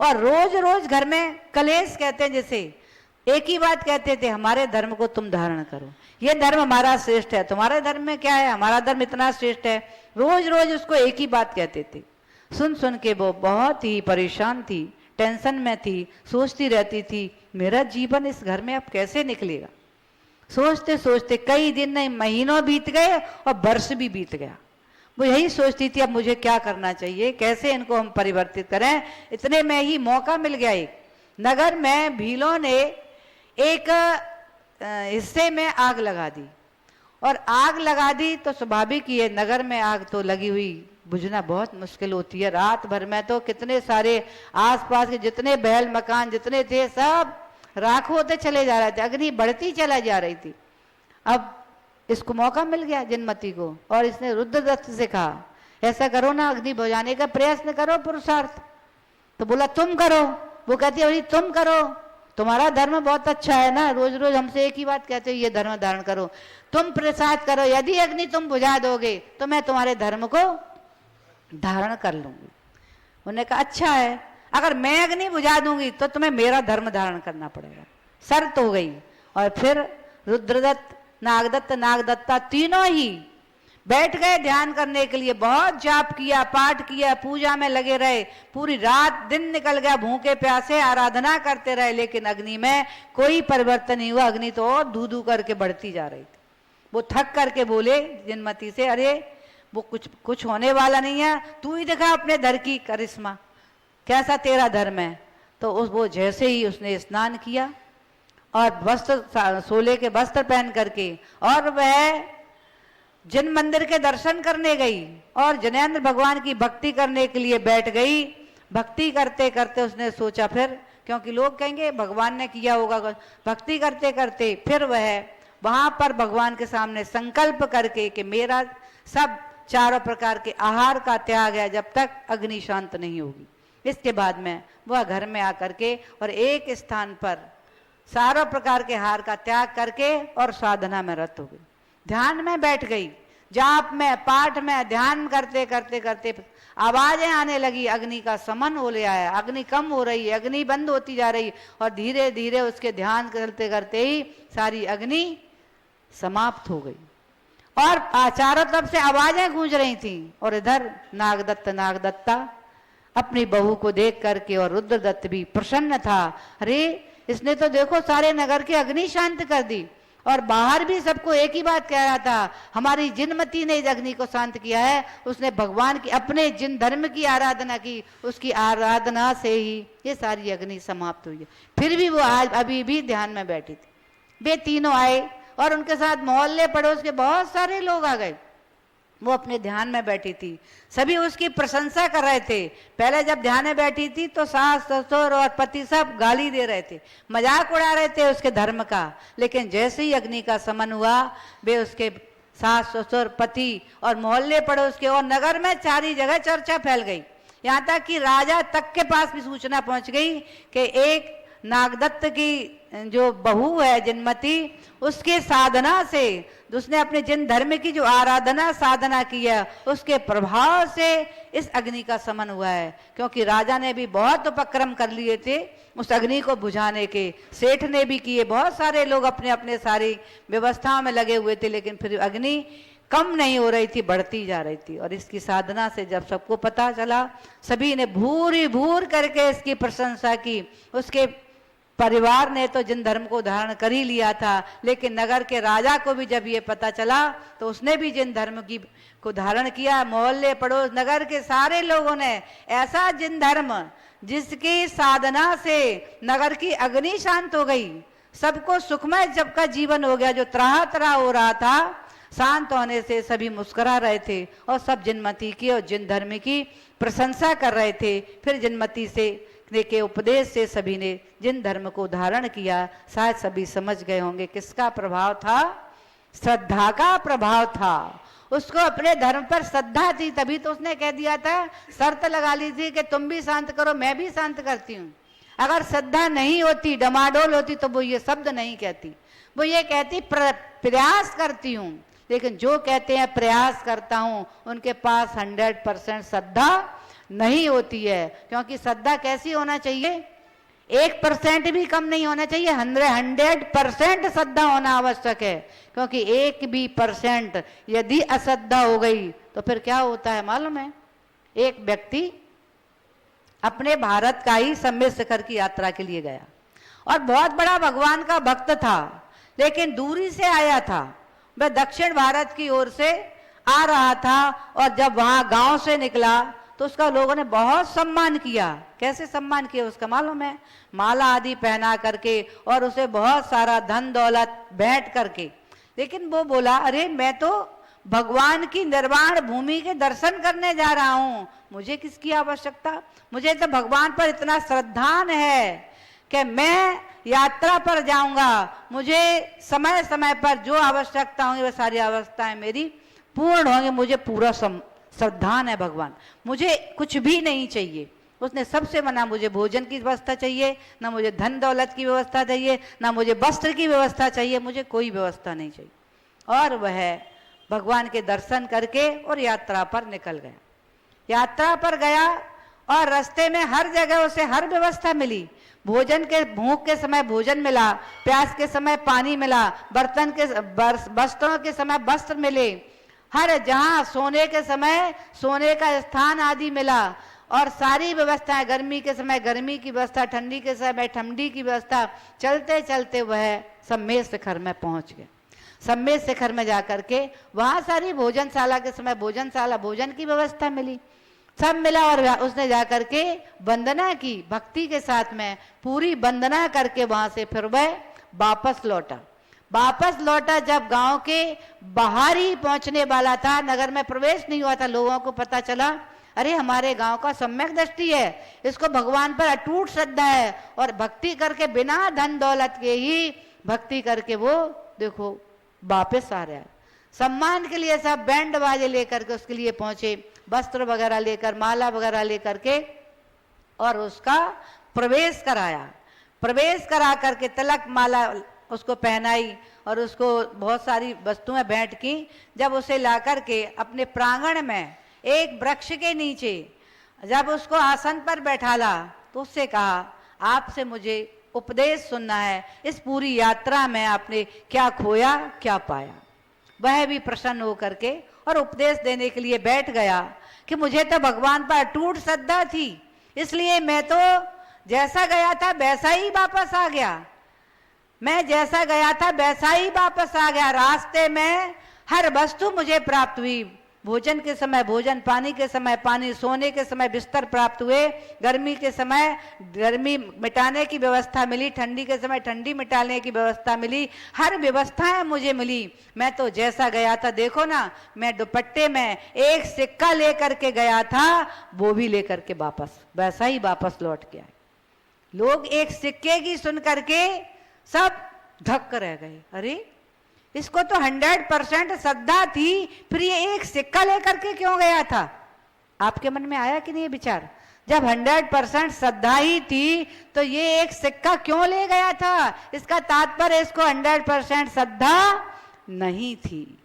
और रोज रोज घर में कलेश, कहते हैं जैसे एक ही बात कहते थे, हमारे धर्म को तुम धारण करो, ये धर्म हमारा श्रेष्ठ है, तुम्हारे धर्म में क्या है, हमारा धर्म इतना श्रेष्ठ है। रोज रोज उसको एक ही बात कहते थे। सुन सुन के वो बहुत ही परेशान थी, टेंशन में थी, सोचती रहती थी मेरा जीवन इस घर में अब कैसे निकलेगा। सोचते सोचते कई दिन नहीं महीनों बीत गए और वर्ष भी बीत गया। वो यही सोचती थी अब मुझे क्या करना चाहिए, कैसे इनको हम परिवर्तित करें। इतने में ही मौका मिल गया, एक नगर में भीलों ने एक हिस्से में आग लगा दी, और आग लगा दी तो स्वाभाविक ही है, नगर में आग तो लगी हुई बुझना बहुत मुश्किल होती है। रात भर में तो कितने सारे आसपास के जितने महल मकान जितने थे सब राख होते चले जा रहे थे, अग्नि बढ़ती चला जा रही थी। अब इसको मौका मिल गया जिनमती को, और इसने रुद्रदत्त से कहा ऐसा करो ना, अग्नि बुझाने का प्रयत्न करो, पुरुषार्थ। तो बोला तुम करो। वो कहती है तुम करो, तुम्हारा धर्म बहुत अच्छा है ना, रोज रोज हमसे एक ही बात कहते हो ये धर्म धारण करो, तुम प्रसाद करो, यदि अग्नि तुम बुझा दोगे तो मैं तुम्हारे धर्म को धारण कर लूंगी। उन्होंने कहा अच्छा है, अगर मैं अग्नि बुझा दूंगी तो तुम्हें मेरा धर्म धारण करना पड़ेगा। शर्त हो गई। और फिर रुद्रदत्त, नागदत्त, नागदत्ता तीनों ही बैठ गए ध्यान करने के लिए। बहुत जाप किया, पाठ किया, पूजा में लगे रहे, पूरी रात दिन निकल गया, भूखे प्यासे आराधना करते रहे, लेकिन अग्नि में कोई परिवर्तन नहीं हुआ। अग्नि तो और धू धू करके बढ़ती जा रही थी। वो थक करके बोले जिनमती से अरे वो कुछ होने वाला नहीं है, तू ही दिखा अपने धर की करिश्मा, कैसा तेरा धर्म है। तो वो जैसे ही उसने स्नान किया और वस्त्र, सोले के वस्त्र पहन करके, और वह जिन मंदिर के दर्शन करने गई और जनेंद्र भगवान की भक्ति करने के लिए बैठ गई। भक्ति करते करते उसने सोचा फिर, क्योंकि लोग कहेंगे भगवान ने किया होगा, भक्ति करते करते फिर वह वहां पर भगवान के सामने संकल्प करके कि मेरा सब चारों प्रकार के आहार का त्याग है जब तक अग्नि शांत नहीं होगी। इसके बाद में वह घर में आकर के और एक स्थान पर सारों प्रकार के आहार का त्याग करके और साधना में रत हो गई, ध्यान में बैठ गई। जाप में, पाठ में, ध्यान करते करते करते आवाजें आने लगी, अग्नि का समन हो लिया है, अग्नि कम हो रही है, अग्नि बंद होती जा रही, और धीरे धीरे उसके ध्यान करते करते ही सारी अग्नि समाप्त हो गई। और चारों तरफ से आवाजें गूंज रही थी, और इधर नागदत्ता अपनी बहू को देख करके, और रुद्रदत्त भी प्रसन्न था। अरे इसने तो देखो सारे नगर की अग्नि शांत कर दी, और बाहर भी सबको एक ही बात कह रहा था, हमारी जिनमती ने इस अग्नि को शांत किया है, उसने भगवान की, अपने जिन धर्म की आराधना की, उसकी आराधना से ही ये सारी अग्नि समाप्त हुई है। फिर भी वो आज अभी भी ध्यान में बैठी थी। वे तीनों आए, और उनके साथ मोहल्ले पड़ोस के बहुत सारे लोग आ गए। वो अपने ध्यान में बैठी थी, सभी उसकी प्रशंसा कर रहे थे। पहले जब ध्यान में बैठी थी तो सास ससुर और पति सब गाली दे रहे थे, मजाक उड़ा रहे थे उसके धर्म का। लेकिन जैसे ही अग्नि का समन हुआ, वे उसके सास ससुर पति और मोहल्ले पड़ोस के और नगर में चारी जगह चर्चा फैल गई। यहाँ तक कि राजा तक के पास भी सूचना पहुंच गई कि एक नागदत्त की जो बहू है जिनमती, उसके साधना से, उसने अपने जिन धर्म की जो आराधना साधना की है, उसके प्रभाव से इस अग्नि का समन हुआ है। क्योंकि राजा ने भी बहुत उपक्रम कर लिए थे उस अग्नि को बुझाने के, सेठ ने भी किए, बहुत सारे लोग अपने अपने सारी व्यवस्थाओं में लगे हुए थे, लेकिन फिर अग्नि कम नहीं हो रही थी, बढ़ती जा रही थी। और इसकी साधना से जब सबको पता चला, सभी ने भूरी भूर करके इसकी प्रशंसा की। उसके परिवार ने तो जिन धर्म को धारण कर ही लिया था, लेकिन नगर के राजा को भी जब ये पता चला तो उसने भी जिन धर्म की को धारण किया। मोहल्ले पड़ोस नगर के सारे लोगों ने ऐसा जिन धर्म जिसकी साधना से नगर की अग्नि शांत हो गई, सबको सुखमय जब का जीवन हो गया। जो त्राह त्राह हो रहा था, शांत होने से सभी मुस्कुरा रहे थे, और सब जिनमती की और जिन धर्म की प्रशंसा कर रहे थे। फिर जिनमती से के उपदेश से सभी ने जिन धर्म को धारण किया। शायद सभी समझ गए होंगे किसका प्रभाव था? श्रद्धा का प्रभाव था। उसको अपने धर्म पर श्रद्धा थी, तभी तो उसने कह दिया था, शर्त लगा ली थी कि तुम भी शांत करो, मैं भी शांत करती हूँ। अगर श्रद्धा नहीं होती, डमाडोल होती, तो वो ये शब्द नहीं कहती, वो ये कहती प्रयास करती हूँ। लेकिन जो कहते हैं प्रयास करता हूँ, उनके पास 100% श्रद्धा नहीं होती है। क्योंकि श्रद्धा कैसी होना चाहिए? 1% भी कम नहीं होना चाहिए, 100% श्रद्धा होना आवश्यक है। क्योंकि 1 भी % यदि अश्रद्धा हो गई तो फिर क्या होता है मालूम है? एक व्यक्ति अपने भारत का ही सम्मेद शिखर की यात्रा के लिए गया, और बहुत बड़ा भगवान का भक्त था, लेकिन दूरी से आया था। वह दक्षिण भारत की ओर से आ रहा था, और जब वहां गांव से निकला तो उसका लोगों ने बहुत सम्मान किया। कैसे सम्मान किया उसका मालूम है? माला आदि पहना करके, और उसे बहुत सारा धन दौलत भेंट करके। लेकिन वो बोला, अरे मैं तो भगवान की निर्वाण भूमि के दर्शन करने जा रहा हूं, मुझे किसकी आवश्यकता? मुझे तो भगवान पर इतना श्रद्धान है कि मैं यात्रा पर जाऊंगा, मुझे समय समय पर जो आवश्यकता होंगी वह सारी आवश्यकताएं मेरी पूर्ण होंगी, मुझे पूरा श्रद्धान है भगवान, मुझे कुछ भी नहीं चाहिए। उसने सबसे मना, मुझे भोजन की व्यवस्था चाहिए, ना मुझे धन दौलत की व्यवस्था चाहिए, ना मुझे वस्त्र की व्यवस्था चाहिए, मुझे कोई व्यवस्था नहीं चाहिए। और वह भगवान के दर्शन करके और यात्रा पर निकल गया। यात्रा पर गया और रास्ते में हर जगह उसे हर व्यवस्था मिली। भोजन के, भूख के समय भोजन मिला, प्यास के समय पानी मिला, बर्तन के वस्त्रों के समय वस्त्र मिले, हर जहां सोने के समय सोने का स्थान आदि मिला, और सारी व्यवस्थाएं, गर्मी के समय गर्मी की व्यवस्था, ठंडी के समय ठंडी की व्यवस्था। चलते चलते वह सम्मेद शिखर में पहुंच गए। सम्मेद शिखर में जाकर के वहां सारी भोजनशाला के समय भोजनशाला, भोजन की व्यवस्था मिली, सब मिला, और उसने जाकर के वंदना की, भक्ति के साथ में पूरी वंदना करके वहां से फिर वह वापस लौटा। वापस लौटा जब गांव के बाहर ही पहुंचने वाला था, नगर में प्रवेश नहीं हुआ था, लोगों को पता चला, अरे हमारे गांव का सम्यक दृष्टि है, इसको भगवान पर अटूट श्रद्धा है, और भक्ति करके बिना धन दौलत के ही भक्ति करके वो देखो वापस आ रहा है। सम्मान के लिए सब बैंड बाजे लेकर के उसके लिए पहुंचे, वस्त्र वगैरह लेकर, माला वगैरह लेकर के, और उसका प्रवेश कराया। प्रवेश करा करके तिलक माला उसको पहनाई और उसको बहुत सारी वस्तुएं भेंट की। जब उसे ला करके अपने प्रांगण में एक वृक्ष के नीचे जब उसको आसन पर बैठाला तो उससे कहा, आपसे मुझे उपदेश सुनना है, इस पूरी यात्रा में आपने क्या खोया क्या पाया। वह भी प्रसन्न होकर के और उपदेश देने के लिए बैठ गया कि मुझे तो भगवान पर अटूट श्रद्धा थी, इसलिए मैं तो जैसा गया था वैसा ही वापस आ गया। मैं जैसा गया था वैसा ही वापस आ गया। रास्ते में हर वस्तु मुझे प्राप्त हुई, भोजन के समय भोजन, पानी के समय पानी, सोने के समय बिस्तर प्राप्त हुए, गर्मी के समय गर्मी मिटाने की व्यवस्था मिली, ठंडी के समय ठंडी मिटाने की व्यवस्था मिली, हर व्यवस्थाएं मुझे मिली। मैं तो जैसा गया था, देखो ना, मैं दुपट्टे में एक सिक्का लेकर के गया था, वो भी लेकर के वापस वैसा ही वापस लौट के आए। लोग एक सिक्के की सुन करके सब धक्क रह गए, अरे इसको तो 100% श्रद्धा थी, फिर ये एक सिक्का लेकर के क्यों गया था? आपके मन में आया कि नहीं विचार? जब 100% श्रद्धा ही थी तो ये एक सिक्का क्यों ले गया था? इसका तात्पर्य इसको 100% श्रद्धा नहीं थी।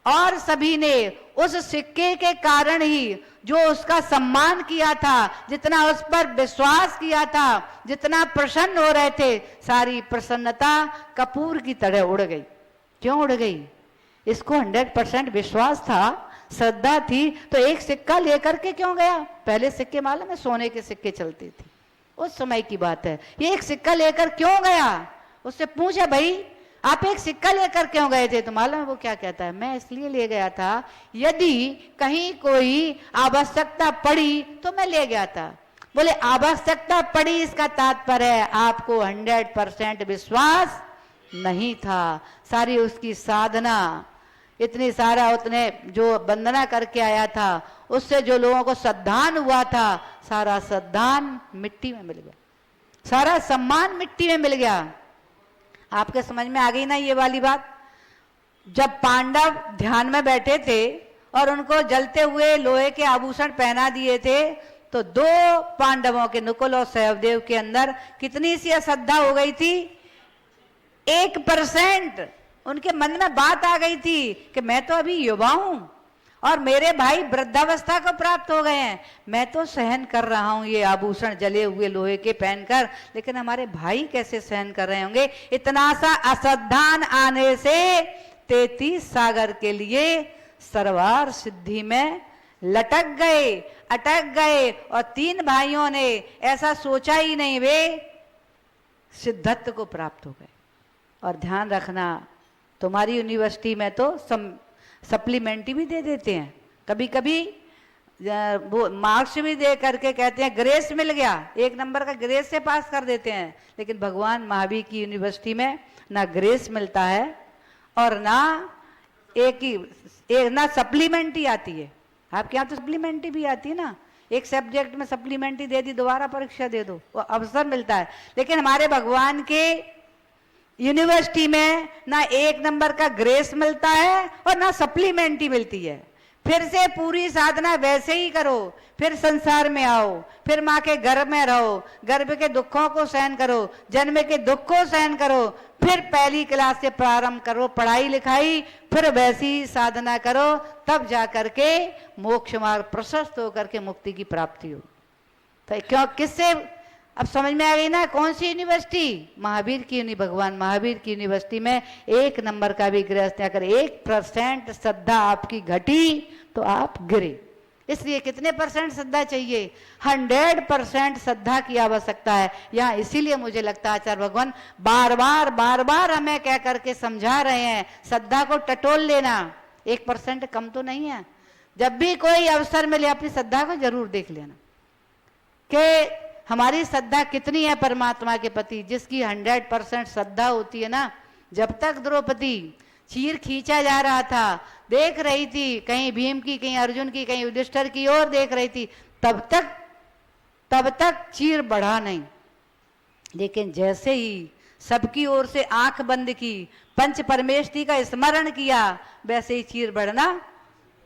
और सभी ने उस सिक्के के कारण ही जो उसका सम्मान किया था, जितना उस पर विश्वास किया था, जितना प्रसन्न हो रहे थे, सारी प्रसन्नता कपूर की तरह उड़ गई। क्यों उड़ गई? इसको 100% विश्वास था, श्रद्धा थी, तो एक सिक्का लेकर के क्यों गया? पहले सिक्के मालूम है सोने के सिक्के चलते थे, उस समय की बात है। ये एक सिक्का लेकर क्यों गया? उससे पूछा, भाई आप एक सिक्का लेकर क्यों गए थे? तो मालूम है वो क्या कहता है? मैं इसलिए ले गया था, यदि कहीं कोई आवश्यकता पड़ी तो मैं ले गया था। बोले आवश्यकता पड़ी, इसका तात्पर्य है आपको 100% विश्वास नहीं था। सारी उसकी साधना, इतनी सारा उतने जो वंदना करके आया था, उससे जो लोगों को श्रद्धान हुआ था, सारा श्रद्धान मिट्टी में मिल गया, सारा सम्मान मिट्टी में मिल गया। आपके समझ में आ गई ना ये वाली बात? जब पांडव ध्यान में बैठे थे और उनको जलते हुए लोहे के आभूषण पहना दिए थे, तो 2 पांडवों के, नकुल और सहदेव के अंदर कितनी सी श्रद्धा हो गई थी? 1% उनके मन में बात आ गई थी कि मैं तो अभी युवा हूं और मेरे भाई वृद्धावस्था को प्राप्त हो गए हैं, मैं तो सहन कर रहा हूं ये आभूषण जले हुए लोहे के पहनकर, लेकिन हमारे भाई कैसे सहन कर रहे होंगे? इतना सा अश्रद्धान आने से 33 सागर के लिए सरवार सिद्धि में लटक गए, अटक गए, और 3 भाइयों ने ऐसा सोचा ही नहीं, वे सिद्धत्व को प्राप्त हो गए। और ध्यान रखना, तुम्हारी यूनिवर्सिटी में तो सप्लीमेंट्री भी दे देते हैं, कभी कभी वो मार्क्स भी दे करके कहते हैं ग्रेस मिल गया, 1 नंबर का ग्रेस से पास कर देते हैं। लेकिन भगवान महावीर की यूनिवर्सिटी में ना ग्रेस मिलता है और ना ना सप्लीमेंट्री आती है। आपके यहाँ तो सप्लीमेंट्री भी आती है ना, एक सब्जेक्ट में सप्लीमेंट्री दे दी, दोबारा परीक्षा दे दो, वो अवसर मिलता है। लेकिन हमारे भगवान के यूनिवर्सिटी में ना 1 नंबर का ग्रेस मिलता है और ना सप्लीमेंट्री मिलती है। फिर से पूरी साधना वैसे ही करो, फिर संसार में आओ, फिर माँ के गर्भ में रहो, गर्भ के दुखों को सहन करो, जन्म के दुख को सहन करो, फिर पहली क्लास से प्रारंभ करो पढ़ाई लिखाई, फिर वैसी साधना करो, तब जा करके मोक्ष मार्ग प्रशस्त होकर के मुक्ति की प्राप्ति हो। तो क्यों, किससे अब समझ में आ गई ना? कौन सी यूनिवर्सिटी? महावीर की भगवान महावीर की यूनिवर्सिटी में 1 नंबर का भी गृहस्थ, अगर 1% श्रद्धा आपकी घटी तो आप गिरे। इसलिए कितने % श्रद्धा चाहिए? 100% श्रद्धा की आवश्यकता है। यहाँ इसीलिए मुझे लगता है आचार्य भगवान बार बार हमें कह करके समझा रहे हैं, श्रद्धा को टटोल लेना, 1% कम तो नहीं है। जब भी कोई अवसर मिले अपनी श्रद्धा को जरूर देख लेना कि हमारी श्रद्धा कितनी है परमात्मा के प्रति। जिसकी 100% श्रद्धा होती है ना, जब तक द्रौपदी चीर खींचा जा रहा था, देख रही थी, कहीं भीम की, कहीं अर्जुन की, कहीं युधिष्ठिर की ओर देख रही थी, तब तक चीर बढ़ा नहीं। लेकिन जैसे ही सबकी ओर से आंख बंद की, पंच परमेष्ठी का स्मरण किया, वैसे ही चीर बढ़ना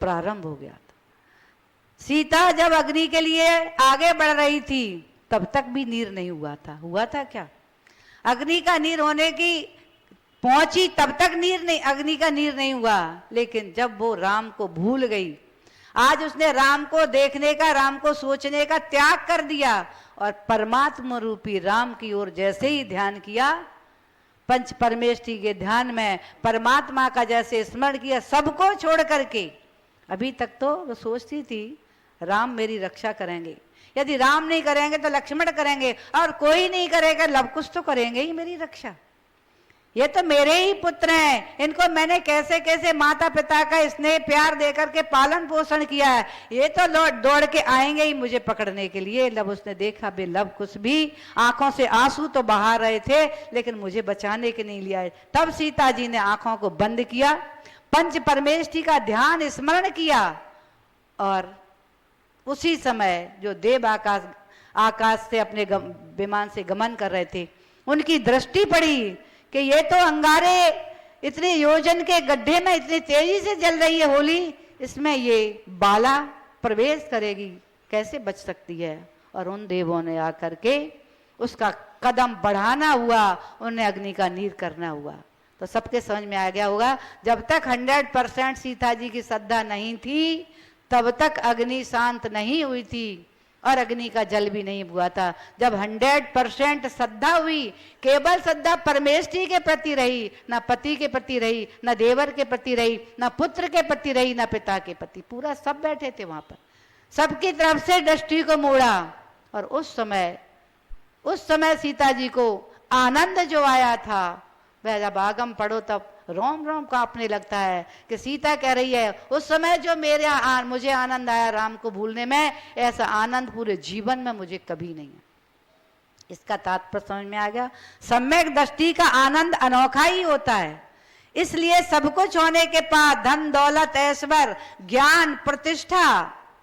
प्रारंभ हो गया था। सीता जब अग्नि के लिए आगे बढ़ रही थी, तब तक भी नीर नहीं हुआ था। हुआ था क्या? अग्नि का नीर होने की पहुंची तब तक नीर नहीं, अग्नि का नीर नहीं हुआ। लेकिन जब वो राम को भूल गई, आज उसने राम को देखने का, राम को सोचने का त्याग कर दिया और परमात्मा रूपी राम की ओर जैसे ही ध्यान किया, पंच परमेष्ठी के ध्यान में परमात्मा का जैसे स्मरण किया, सबको छोड़ करके। अभी तक तो वो सोचती थी राम मेरी रक्षा करेंगे, यदि राम नहीं करेंगे तो लक्ष्मण करेंगे, और कोई नहीं करेगा लव कुश तो करेंगे ही मेरी रक्षा। ये तो मेरे ही पुत्र हैं, इनको मैंने कैसे कैसे माता पिता का स्नेह प्यार देकर के पालन पोषण किया है, ये तो दौड़ के आएंगे ही मुझे पकड़ने के लिए। जब उसने देखा बे लव कुश भी आंखों से आंसू तो बहा रहे थे, लेकिन मुझे बचाने के नहीं लिया। तब सीता जी ने आंखों को बंद किया, पंच परमेष्ठी का ध्यान स्मरण किया, और उसी समय जो देव आकाश से अपने विमान से गमन कर रहे थे, उनकी दृष्टि पड़ी कि ये तो अंगारे इतने योजन के गड्ढे में इतनी तेजी से जल रही है होली, इसमें ये बाला प्रवेश करेगी, कैसे बच सकती है। और उन देवों ने आकर के उसका कदम बढ़ाना हुआ, उन्हें अग्नि का नीर करना हुआ। तो सबके समझ में आ गया होगा, जब तक 100% सीता जी की श्रद्धा नहीं थी, तब तक अग्नि शांत नहीं हुई थी और अग्नि का जल भी नहीं हुआ था। जब 100% श्रद्धा हुई, केवल श्रद्धा परमेष्ठी के प्रति रही, ना पति के प्रति रही, ना देवर के प्रति रही, ना पुत्र के प्रति रही, ना पिता के प्रति, पूरा सब बैठे थे वहां पर, सबकी तरफ से दृष्टि को मोड़ा। और उस समय सीता जी को आनंद जो आया था, वह जब आगम पढ़ो तब रोम रोम कांपने लगता है कि सीता कह रही है उस समय जो मुझे आनंद आया राम को भूलने में, ऐसा आनंद पूरे जीवन में मुझे कभी नहीं है। इसका तात्पर्य समझ में आ गया। सम्यक दृष्टि का आनंद अनोखा ही होता है, इसलिए सब कुछ होने के बाद धन दौलत ऐश्वर्य ज्ञान प्रतिष्ठा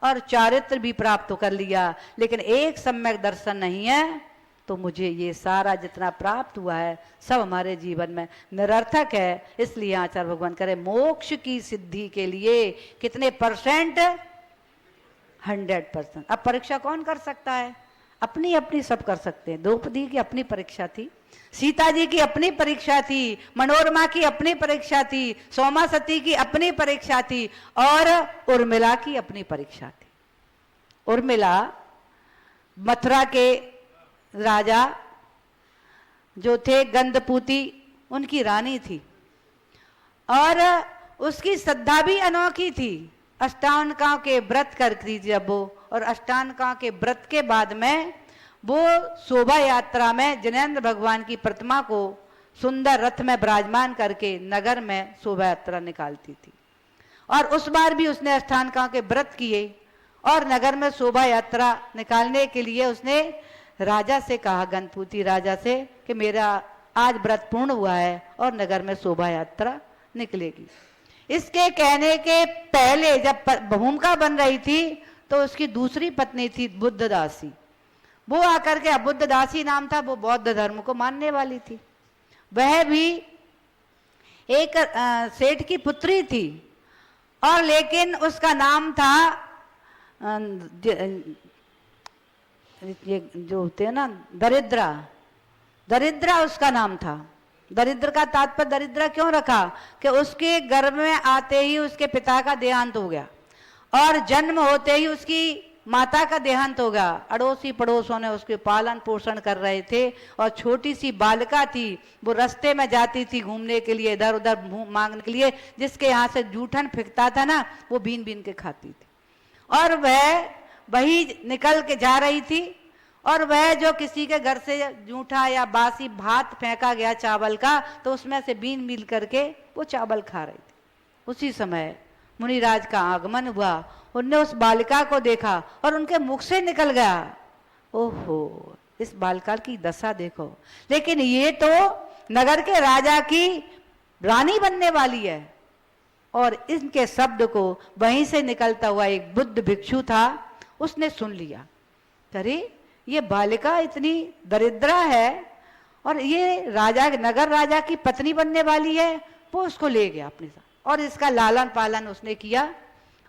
और चारित्र भी प्राप्त कर लिया, लेकिन एक सम्यक दर्शन नहीं है तो मुझे ये सारा जितना प्राप्त हुआ है सब हमारे जीवन में निरर्थक है। इसलिए आचार्य भगवान करे मोक्ष की सिद्धि के लिए कितने परसेंट? 100%। अब परीक्षा कौन कर सकता है? अपनी अपनी सब कर सकते हैं। द्रौपदी की अपनी परीक्षा थी, सीता जी की अपनी परीक्षा थी, मनोरमा की अपनी परीक्षा थी, सोमा सती की अपनी परीक्षा थी, और उर्मिला की अपनी परीक्षा थी। उर्मिला मथुरा के राजा जो थे गंधपूती, उनकी रानी थी, और उसकी श्रद्धा भी अनोखी थी। अष्टावक्रों के व्रत करती थी जब वो, और अष्टावक्रों के व्रत के बाद में वो शोभा यात्रा में जिनेंद्र भगवान की प्रतिमा को सुंदर रथ में विराजमान करके नगर में शोभा यात्रा निकालती थी। और उस बार भी उसने अष्टावक्रों के व्रत किए और नगर में शोभा यात्रा निकालने के लिए उसने राजा से कहा, गंधपूती राजा से, कि मेरा आज व्रत पूर्ण हुआ है और नगर में शोभा यात्रा निकलेगी। इसके कहने के पहले जब भूमिका बन रही थी तो उसकी दूसरी पत्नी थी बुद्धदासी, वो आकर के, बुद्धदासी नाम था, वो बौद्ध धर्म को मानने वाली थी। वह भी एक सेठ की पुत्री थी, और लेकिन उसका नाम था ये जो होते हैं ना दरिद्रा, दरिद्रा उसका नाम था। दरिद्र का तात्पर्य दरिद्रा क्यों रखा कि उसके गर्भ में आते ही उसके पिता का देहांत हो गया और जन्म होते ही उसकी माता का देहांत हो गया। अड़ोसी पड़ोसों ने उसके पालन पोषण कर रहे थे, और छोटी सी बालिका थी, वो रास्ते में जाती थी घूमने के लिए, इधर उधर मांगने के लिए, जिसके यहाँ से जूठन फेंकता था ना, वो बीन बीन के खाती थी। और वह वही निकल के जा रही थी, और वह जो किसी के घर से जूठा या बासी भात फेंका गया चावल का, तो उसमें से बीन बीन करके वो चावल खा रही थी। उसी समय मुनिराज का आगमन हुआ, उनने उस बालिका को देखा और उनके मुख से निकल गया, ओहो इस बालिका की दशा देखो, लेकिन ये तो नगर के राजा की रानी बनने वाली है। और इनके शब्द को वहीं से निकलता हुआ एक बुद्ध भिक्षु था, उसने सुन लिया, अरे ये बालिका इतनी दरिद्रा है और ये राजा, नगर राजा की पत्नी बनने वाली है। वो उसको ले गया अपने साथ और इसका लालन पालन उसने किया,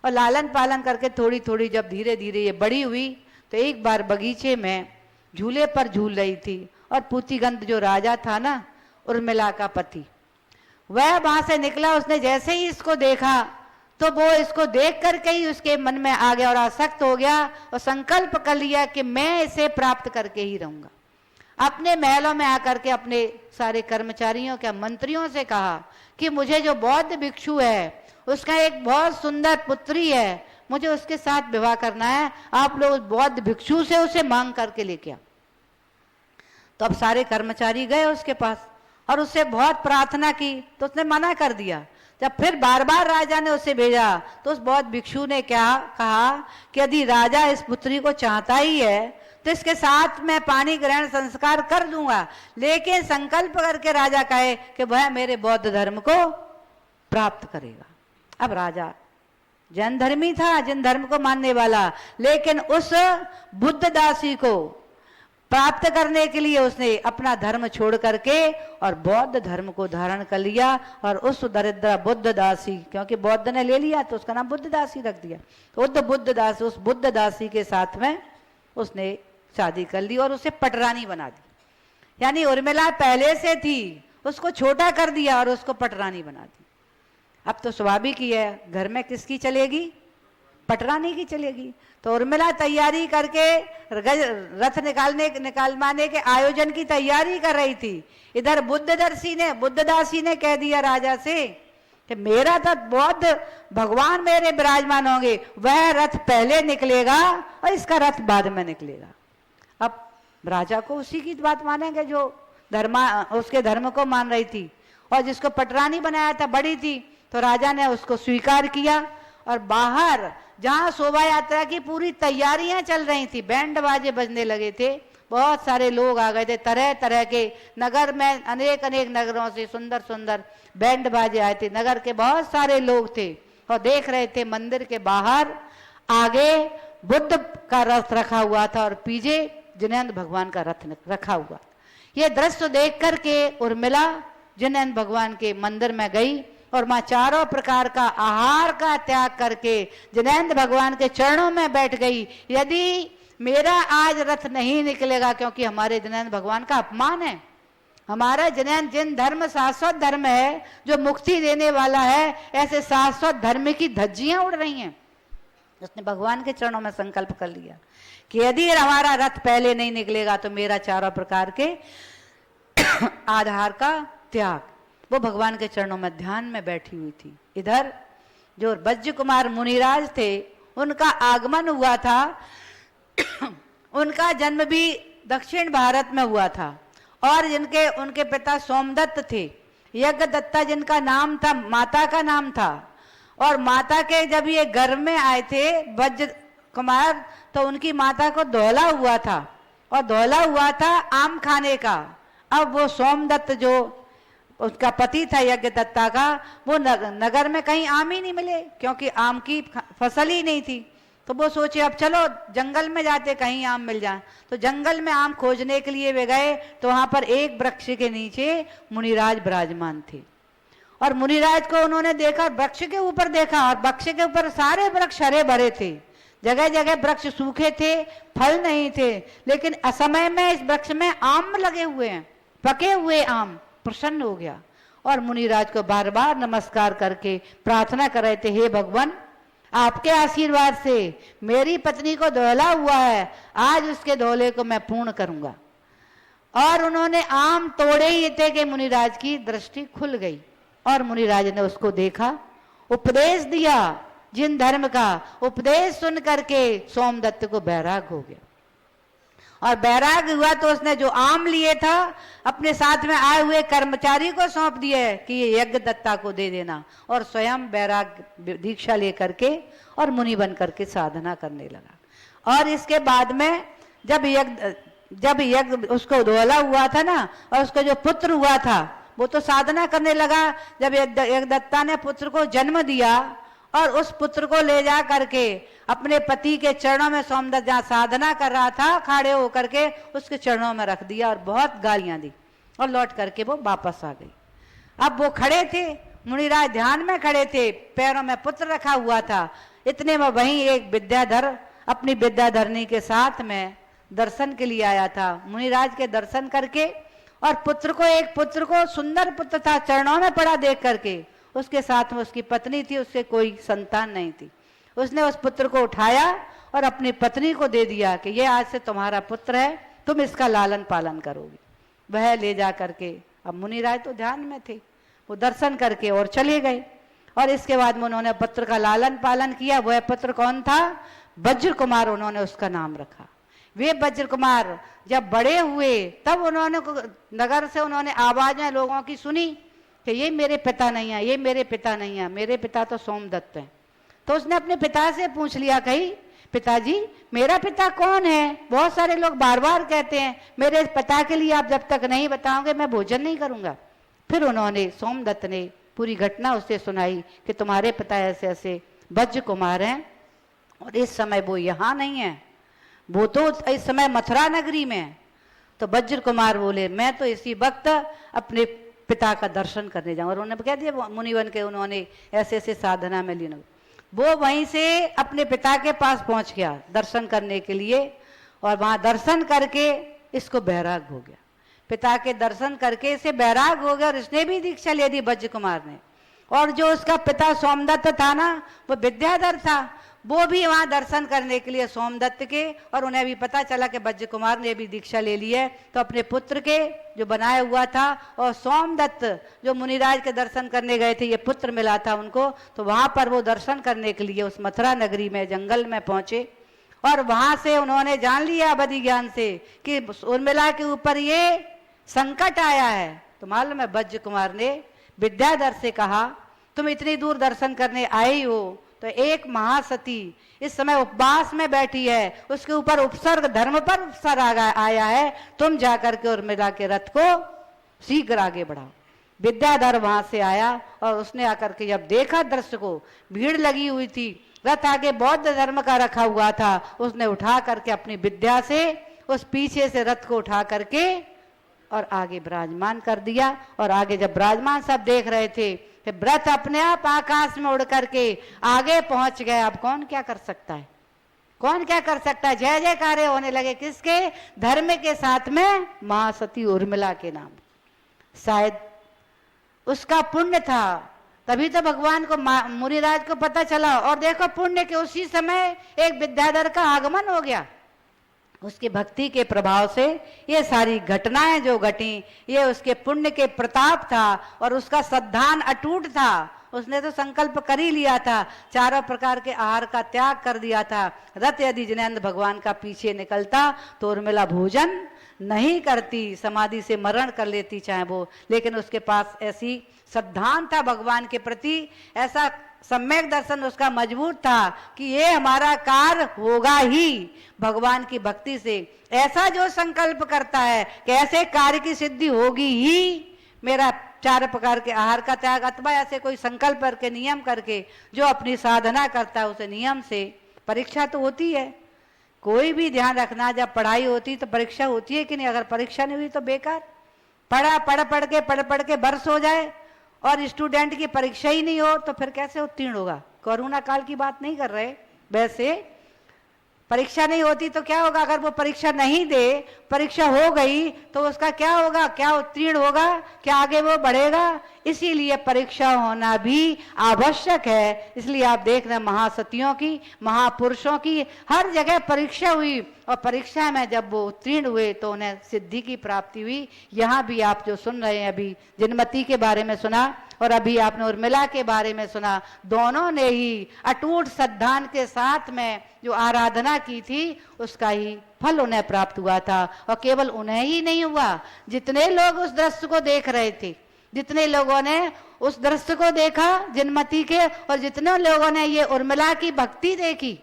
और लालन पालन करके थोड़ी थोड़ी जब धीरे धीरे ये बड़ी हुई, तो एक बार बगीचे में झूले पर झूल रही थी, और पूतीगंध जो राजा था ना, उर्मिला का पति, वह वहां से निकला, उसने जैसे ही इसको देखा तो वो इसको देख करके ही उसके मन में आ गया और आसक्त हो गया और संकल्प कर लिया कि मैं इसे प्राप्त करके ही रहूंगा। अपने महलों में आकर के अपने सारे कर्मचारियों के मंत्रियों से कहा कि मुझे जो बौद्ध भिक्षु है उसका एक बहुत सुंदर पुत्री है, मुझे उसके साथ विवाह करना है, आप लोग उस बौद्ध भिक्षु से उसे मांग करके लेके आओ। तो अब सारे कर्मचारी गए उसके पास और उससे बहुत प्रार्थना की तो उसने मना कर दिया। जब फिर बार बार राजा ने उसे भेजा तो उस बौद्ध भिक्षु ने क्या कहा कि यदि राजा इस पुत्री को चाहता ही है तो इसके साथ मैं पानी ग्रहण संस्कार कर दूंगा, लेकिन संकल्प करके राजा कहे कि वह मेरे बौद्ध धर्म को प्राप्त करेगा। अब राजा जैन धर्मी था, जिन धर्म को मानने वाला, लेकिन उस बुद्ध दासी को प्राप्त करने के लिए उसने अपना धर्म छोड़ करके और बौद्ध धर्म को धारण कर लिया और उस दरिद्र बुद्ध दासी, क्योंकि बौद्ध ने ले लिया तो उसका नाम बुद्ध दासी रख दिया, तो बुद्ध दासी, उस बुद्ध दासी के साथ में उसने शादी कर ली और उसे पटरानी बना दी। यानी उर्मिला पहले से थी, उसको छोटा कर दिया और उसको पटरानी बना दी। अब तो स्वाभाविक ही है, घर में किसकी चलेगी? पटरानी की चलेगी। तो उर्मिला तैयारी करके रथ निकालवाने के आयोजन की तैयारी कर रही थी। इधर बुद्ध दासी ने कह दिया राजा से कि मेरा तो बौद्ध भगवान मेरे विराजमान होंगे, वह रथ पहले निकलेगा और इसका रथ बाद में निकलेगा। अब राजा को उसी की बात मानेंगे जो उसके धर्म को मान रही थी और जिसको पटरानी बनाया था, बड़ी थी, तो राजा ने उसको स्वीकार किया। और बाहर जहां शोभा यात्रा की पूरी तैयारियां चल रही थी, बैंड बाजे बजने लगे थे, बहुत सारे लोग आ गए थे, तरह तरह के नगर में अनेक नगरों से सुंदर सुंदर बैंड बाजे आए थे, नगर के बहुत सारे लोग थे और देख रहे थे मंदिर के बाहर आगे बुद्ध का रथ रखा हुआ था और पीछे जिनेंद्र भगवान का रथ रखा हुआ। ये दृश्य देख करके उर्मिला जिनेंद्र भगवान के मंदिर में गई और मां चारों प्रकार का आहार का त्याग करके जिनेंद्र भगवान के चरणों में बैठ गई। यदि मेरा आज रथ नहीं निकलेगा, क्योंकि हमारे जिनेंद्र भगवान का अपमान है, हमारा जिन धर्म शाश्वत धर्म है जो मुक्ति देने वाला है, ऐसे शाश्वत धर्म की धज्जियां उड़ रही हैं। उसने भगवान के चरणों में संकल्प कर लिया कि यदि हमारा रथ पहले नहीं निकलेगा तो मेरा चारों प्रकार के आधार का त्याग। वो भगवान के चरणों में ध्यान में बैठी हुई थी। इधर जो वज्र कुमार मुनिराज थे, उनका आगमन हुआ था। उनका जन्म भी दक्षिण भारत में हुआ था और उनके पिता सोमदत्त थे। यज्ञदत्ता जिनका नाम था, माता का नाम था, और माता के जब ये गर्भ में आए थे वज्र कुमार, तो उनकी माता को धौला हुआ था और धौला हुआ था आम खाने का। अब वो सोमदत्त जो उसका पति था यज्ञदत्ता का, वो नगर में कहीं आम ही नहीं मिले, क्योंकि आम की फसल ही नहीं थी। तो वो सोचे अब चलो जंगल में जाते कहीं आम मिल जाए। तो जंगल में आम खोजने के लिए वे गए, तो वहां पर एक वृक्ष के नीचे मुनिराज विराजमान थे और मुनिराज को उन्होंने देखा, वृक्ष के ऊपर देखा और वृक्ष के ऊपर सारे वृक्ष हरे भरे थे, जगह जगह वृक्ष सूखे थे, फल नहीं थे, लेकिन असमय में इस वृक्ष में आम लगे हुए हैं, पके हुए आम। प्रसन्न हो गया और मुनिराज को बार बार नमस्कार करके प्रार्थना कर रहे थे, हे भगवान, आपके आशीर्वाद से मेरी पत्नी को धौला हुआ है, आज उसके धौले को मैं पूर्ण करूंगा। और उन्होंने आम तोड़े ही थे कि मुनिराज की दृष्टि खुल गई और मुनिराज ने उसको देखा, उपदेश दिया, जिन धर्म का उपदेश सुन करके सोमदत्त को वैराग हो गया। और वैराग हुआ तो उसने जो आम लिए था अपने साथ में आए हुए कर्मचारी को सौंप दिए कि ये यज्ञदत्ता को दे देना, और स्वयं वैराग दीक्षा लेकर के और मुनि बन करके साधना करने लगा। और इसके बाद में जब यज्ञ उसको धौला हुआ था ना, और उसका जो पुत्र हुआ था वो तो साधना करने लगा। जब यज्ञदत्ता ने पुत्र को जन्म दिया और उस पुत्र को ले जा करके अपने पति के चरणों में, सोमदत्त जहाँ साधना कर रहा था खड़े होकर के उसके चरणों में रख दिया और बहुत गालियां दी और लौट करके वो वापस आ गई। अब वो खड़े थे, मुनिराज ध्यान में खड़े थे, पैरों में पुत्र रखा हुआ था। इतने में वहीं एक विद्याधर अपनी विद्याधरनी के साथ में दर्शन के लिए आया था। मुनिराज के दर्शन करके और एक पुत्र को सुंदर पुत्र था, चरणों में पड़ा देख करके, उसके साथ में उसकी पत्नी थी, उससे कोई संतान नहीं थी। उसने उस पुत्र को उठाया और अपनी पत्नी को दे दिया कि ये आज से तुम्हारा पुत्र है, तुम इसका लालन पालन करोगी। वह ले जा करके, अब मुनिराज तो ध्यान में थे, वो दर्शन करके और चले गए। और इसके बाद में उन्होंने पुत्र का लालन पालन किया। वह पुत्र कौन था? वज्र कुमार, उन्होंने उसका नाम रखा। वे वज्र कुमार जब बड़े हुए तब उन्होंने नगर से उन्होंने आवाजें लोगों की सुनी कि ये मेरे पिता नहीं है, ये मेरे पिता नहीं है, मेरे पिता तो सोमदत्त हैं। तो उसने अपने पिता से पूछ लिया, कही पिताजी मेरा पिता कौन है? बहुत सारे लोग बार बार कहते हैं मेरे पिता के लिए आप जब तक नहीं बताओगे मैं भोजन नहीं करूंगा। फिर उन्होंने, सोमदत्त ने पूरी घटना उससे सुनाई कि तुम्हारे पिता ऐसे ऐसे वज्र कुमार हैं और इस समय वो यहाँ नहीं है, वो तो इस समय मथुरा नगरी में है। तो वज्र कुमार बोले मैं तो इसी वक्त अपने पिता का दर्शन करने जाऊं। और उन्होंने कह दिया मुनिवन के, उन्होंने ऐसे ऐसे साधना में लीन। वो वहीं से अपने पिता के पास पहुंच गया दर्शन करने के लिए, और वहां दर्शन करके इसको बैराग हो गया। पिता के दर्शन करके इसे बैराग हो गया और इसने भी दीक्षा ले दी वज्र कुमार ने। और जो उसका पिता सोमदत्त था ना, वो विद्याधर था, वो भी वहां दर्शन करने के लिए सोमदत्त के, और उन्हें भी पता चला कि वज्र कुमार ने भी दीक्षा ले ली है, तो अपने पुत्र के जो बनाया हुआ था और सोमदत्त जो मुनिराज के दर्शन करने गए थे, ये पुत्र मिला था उनको, तो वहां पर वो दर्शन करने के लिए उस मथुरा नगरी में जंगल में पहुंचे। और वहां से उन्होंने जान लिया बदी ज्ञान से कि उर्मिला के ऊपर ये संकट आया है। तो मालूम है वज्र कुमार ने विद्याधर से कहा तुम इतनी दूर दर्शन करने आई हो, तो एक महासती इस समय उपवास में बैठी है, उसके ऊपर उपसर्ग, धर्म पर उपसर्ग आया है, तुम जाकर के उर्मिला के रथ को शीघ्र आगे बढ़ाओ। विद्याधर वहां से आया और उसने आकर के जब देखा दृश्य को, भीड़ लगी हुई थी, रथ आगे बौद्ध धर्म का रखा हुआ था, उसने उठा करके अपनी विद्या से उस पीछे से रथ को उठा करके और आगे विराजमान कर दिया। और आगे जब विराजमान सब देख रहे थे, व्रत अपने आप आकाश में उड़ करके आगे पहुंच गए। अब कौन क्या कर सकता है? कौन क्या कर सकता है? जय जयकारे होने लगे किसके? धर्म के साथ में महासती उर्मिला के नाम। शायद उसका पुण्य था, तभी तो भगवान को मुनिराज को पता चला। और देखो पुण्य के उसी समय एक विद्याधर का आगमन हो गया। उसकी भक्ति के प्रभाव से ये सारी घटनाएं जो घटी, ये उसके पुण्य के प्रताप था और उसका श्रद्धान अटूट था। उसने तो संकल्प कर ही लिया था, चारों प्रकार के आहार का त्याग कर दिया था। रथ यदि जिनेंद्र भगवान का पीछे निकलता तो उर्मिला भोजन नहीं करती, समाधि से मरण कर लेती चाहे वो, लेकिन उसके पास ऐसी श्रद्धान था भगवान के प्रति, ऐसा सम्यक दर्शन उसका मजबूत था कि ये हमारा कार्य होगा ही भगवान की भक्ति से। ऐसा जो संकल्प करता है कि ऐसे कार्य की सिद्धि होगी ही, मेरा चार प्रकार के आहार का त्याग, अथवा ऐसे कोई संकल्प करके नियम करके जो अपनी साधना करता है उसे नियम से। परीक्षा तो होती है, कोई भी ध्यान रखना, जब पढ़ाई होती तो परीक्षा होती है कि नहीं? अगर परीक्षा नहीं हुई तो बेकार। पढ़ के बरस हो जाए और स्टूडेंट की परीक्षा ही नहीं हो तो फिर कैसे उत्तीर्ण होगा? कोरोना काल की बात नहीं कर रहे, वैसे परीक्षा नहीं होती तो क्या होगा? अगर वो परीक्षा नहीं दे, परीक्षा हो गई तो उसका क्या होगा? क्या उत्तीर्ण होगा? क्या आगे वो बढ़ेगा? इसीलिए परीक्षा होना भी आवश्यक है। इसलिए आप देख रहे हैं महासतियों की, महापुरुषों की हर जगह परीक्षा हुई, और परीक्षा में जब वो उत्तीर्ण हुए तो उन्हें सिद्धि की प्राप्ति हुई। यहाँ भी आप जो सुन रहे हैं, अभी जिनमती के बारे में सुना और अभी आपने उर्मिला के बारे में सुना, दोनों ने ही अटूट श्रद्धान के साथ में जो आराधना की थी उसका ही फल उन्हें प्राप्त हुआ था। और केवल उन्हें ही नहीं हुआ, जितने लोग उस दृश्य को देख रहे थे, जितने लोगों ने उस दृश्य को देखा जिनमती के, और जितने लोगों ने ये उर्मिला की भक्ति देखी,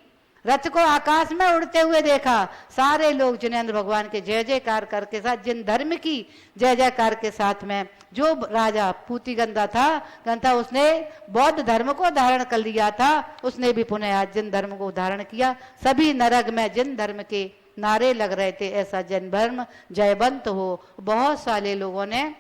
रथ को आकाश में उड़ते हुए देखा, सारे लोग जिनेंद्र भगवान के जय जयकार करके साथ, जिन धर्म की जय जयकार के साथ में, जो राजा पूतिगंधा था, गंधा उसने बौद्ध धर्म को धारण कर लिया था, उसने भी पुनः आज जिन धर्म को धारण किया। सभी नरक में जिन धर्म के नारे लग रहे थे, ऐसा जन धर्म जयवंत हो। बहुत सारे लोगों ने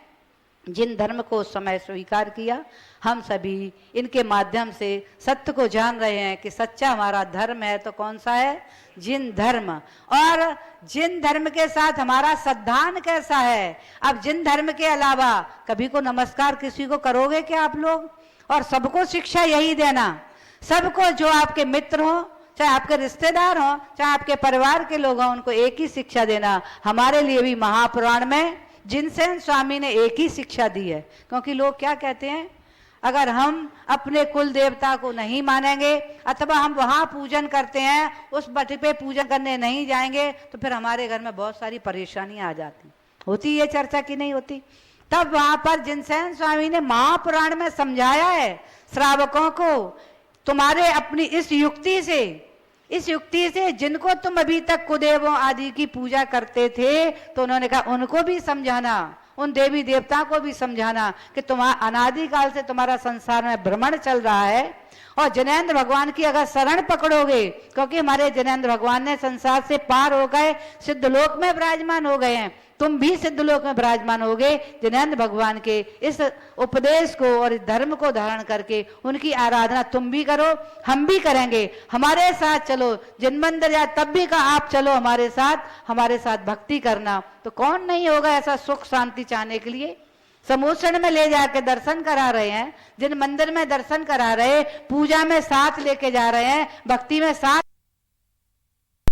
जिन धर्म को उस समय स्वीकार किया, हम सभी इनके माध्यम से सत्य को जान रहे हैं कि सच्चा हमारा धर्म है तो कौन सा है? जिन धर्म। और जिन धर्म के साथ हमारा सद्धान कैसा है? अब जिन धर्म के अलावा कभी को नमस्कार किसी को करोगे क्या आप लोग? और सबको शिक्षा यही देना, सबको, जो आपके मित्र हो, चाहे आपके रिश्तेदार हो, चाहे आपके परिवार के लोग हों, उनको एक ही शिक्षा देना। हमारे लिए भी महापुराण में जिनसेन स्वामी ने एक ही शिक्षा दी है। क्योंकि लोग क्या कहते हैं, अगर हम अपने कुल देवता को नहीं मानेंगे अथवा हम वहां पूजन करते हैं, उस बट पे पूजन करने नहीं जाएंगे, तो फिर हमारे घर में बहुत सारी परेशानियां आ जाती। होती ये चर्चा की नहीं होती? तब वहां पर जिनसेन स्वामी ने महापुराण में समझाया है श्रावकों को, तुम्हारे अपनी इस युक्ति से जिनको तुम अभी तक कुदेवों आदि की पूजा करते थे, तो उन्होंने कहा उनको भी समझाना, उन देवी देवता को भी समझाना कि तुम्हारा अनादिकाल से तुम्हारा संसार में भ्रमण चल रहा है, और जिनेंद्र भगवान की अगर शरण पकड़ोगे, क्योंकि हमारे जिनेंद्र भगवान ने संसार से पार हो गए, सिद्धलोक में विराजमान हो गए हैं, तुम भी सिद्धलोक में विराजमान होगे। जिनेंद्र भगवान के इस उपदेश को और इस धर्म को धारण करके उनकी आराधना तुम भी करो, हम भी करेंगे, हमारे साथ चलो। जिन मंदिर जाए तब भी कहा आप चलो हमारे साथ भक्ति करना। तो कौन नहीं होगा ऐसा सुख शांति चाहने के लिए? समोसण में ले जाके दर्शन करा रहे हैं, जिन मंदिर में दर्शन करा रहे, पूजा में साथ लेके जा रहे हैं, भक्ति में साथ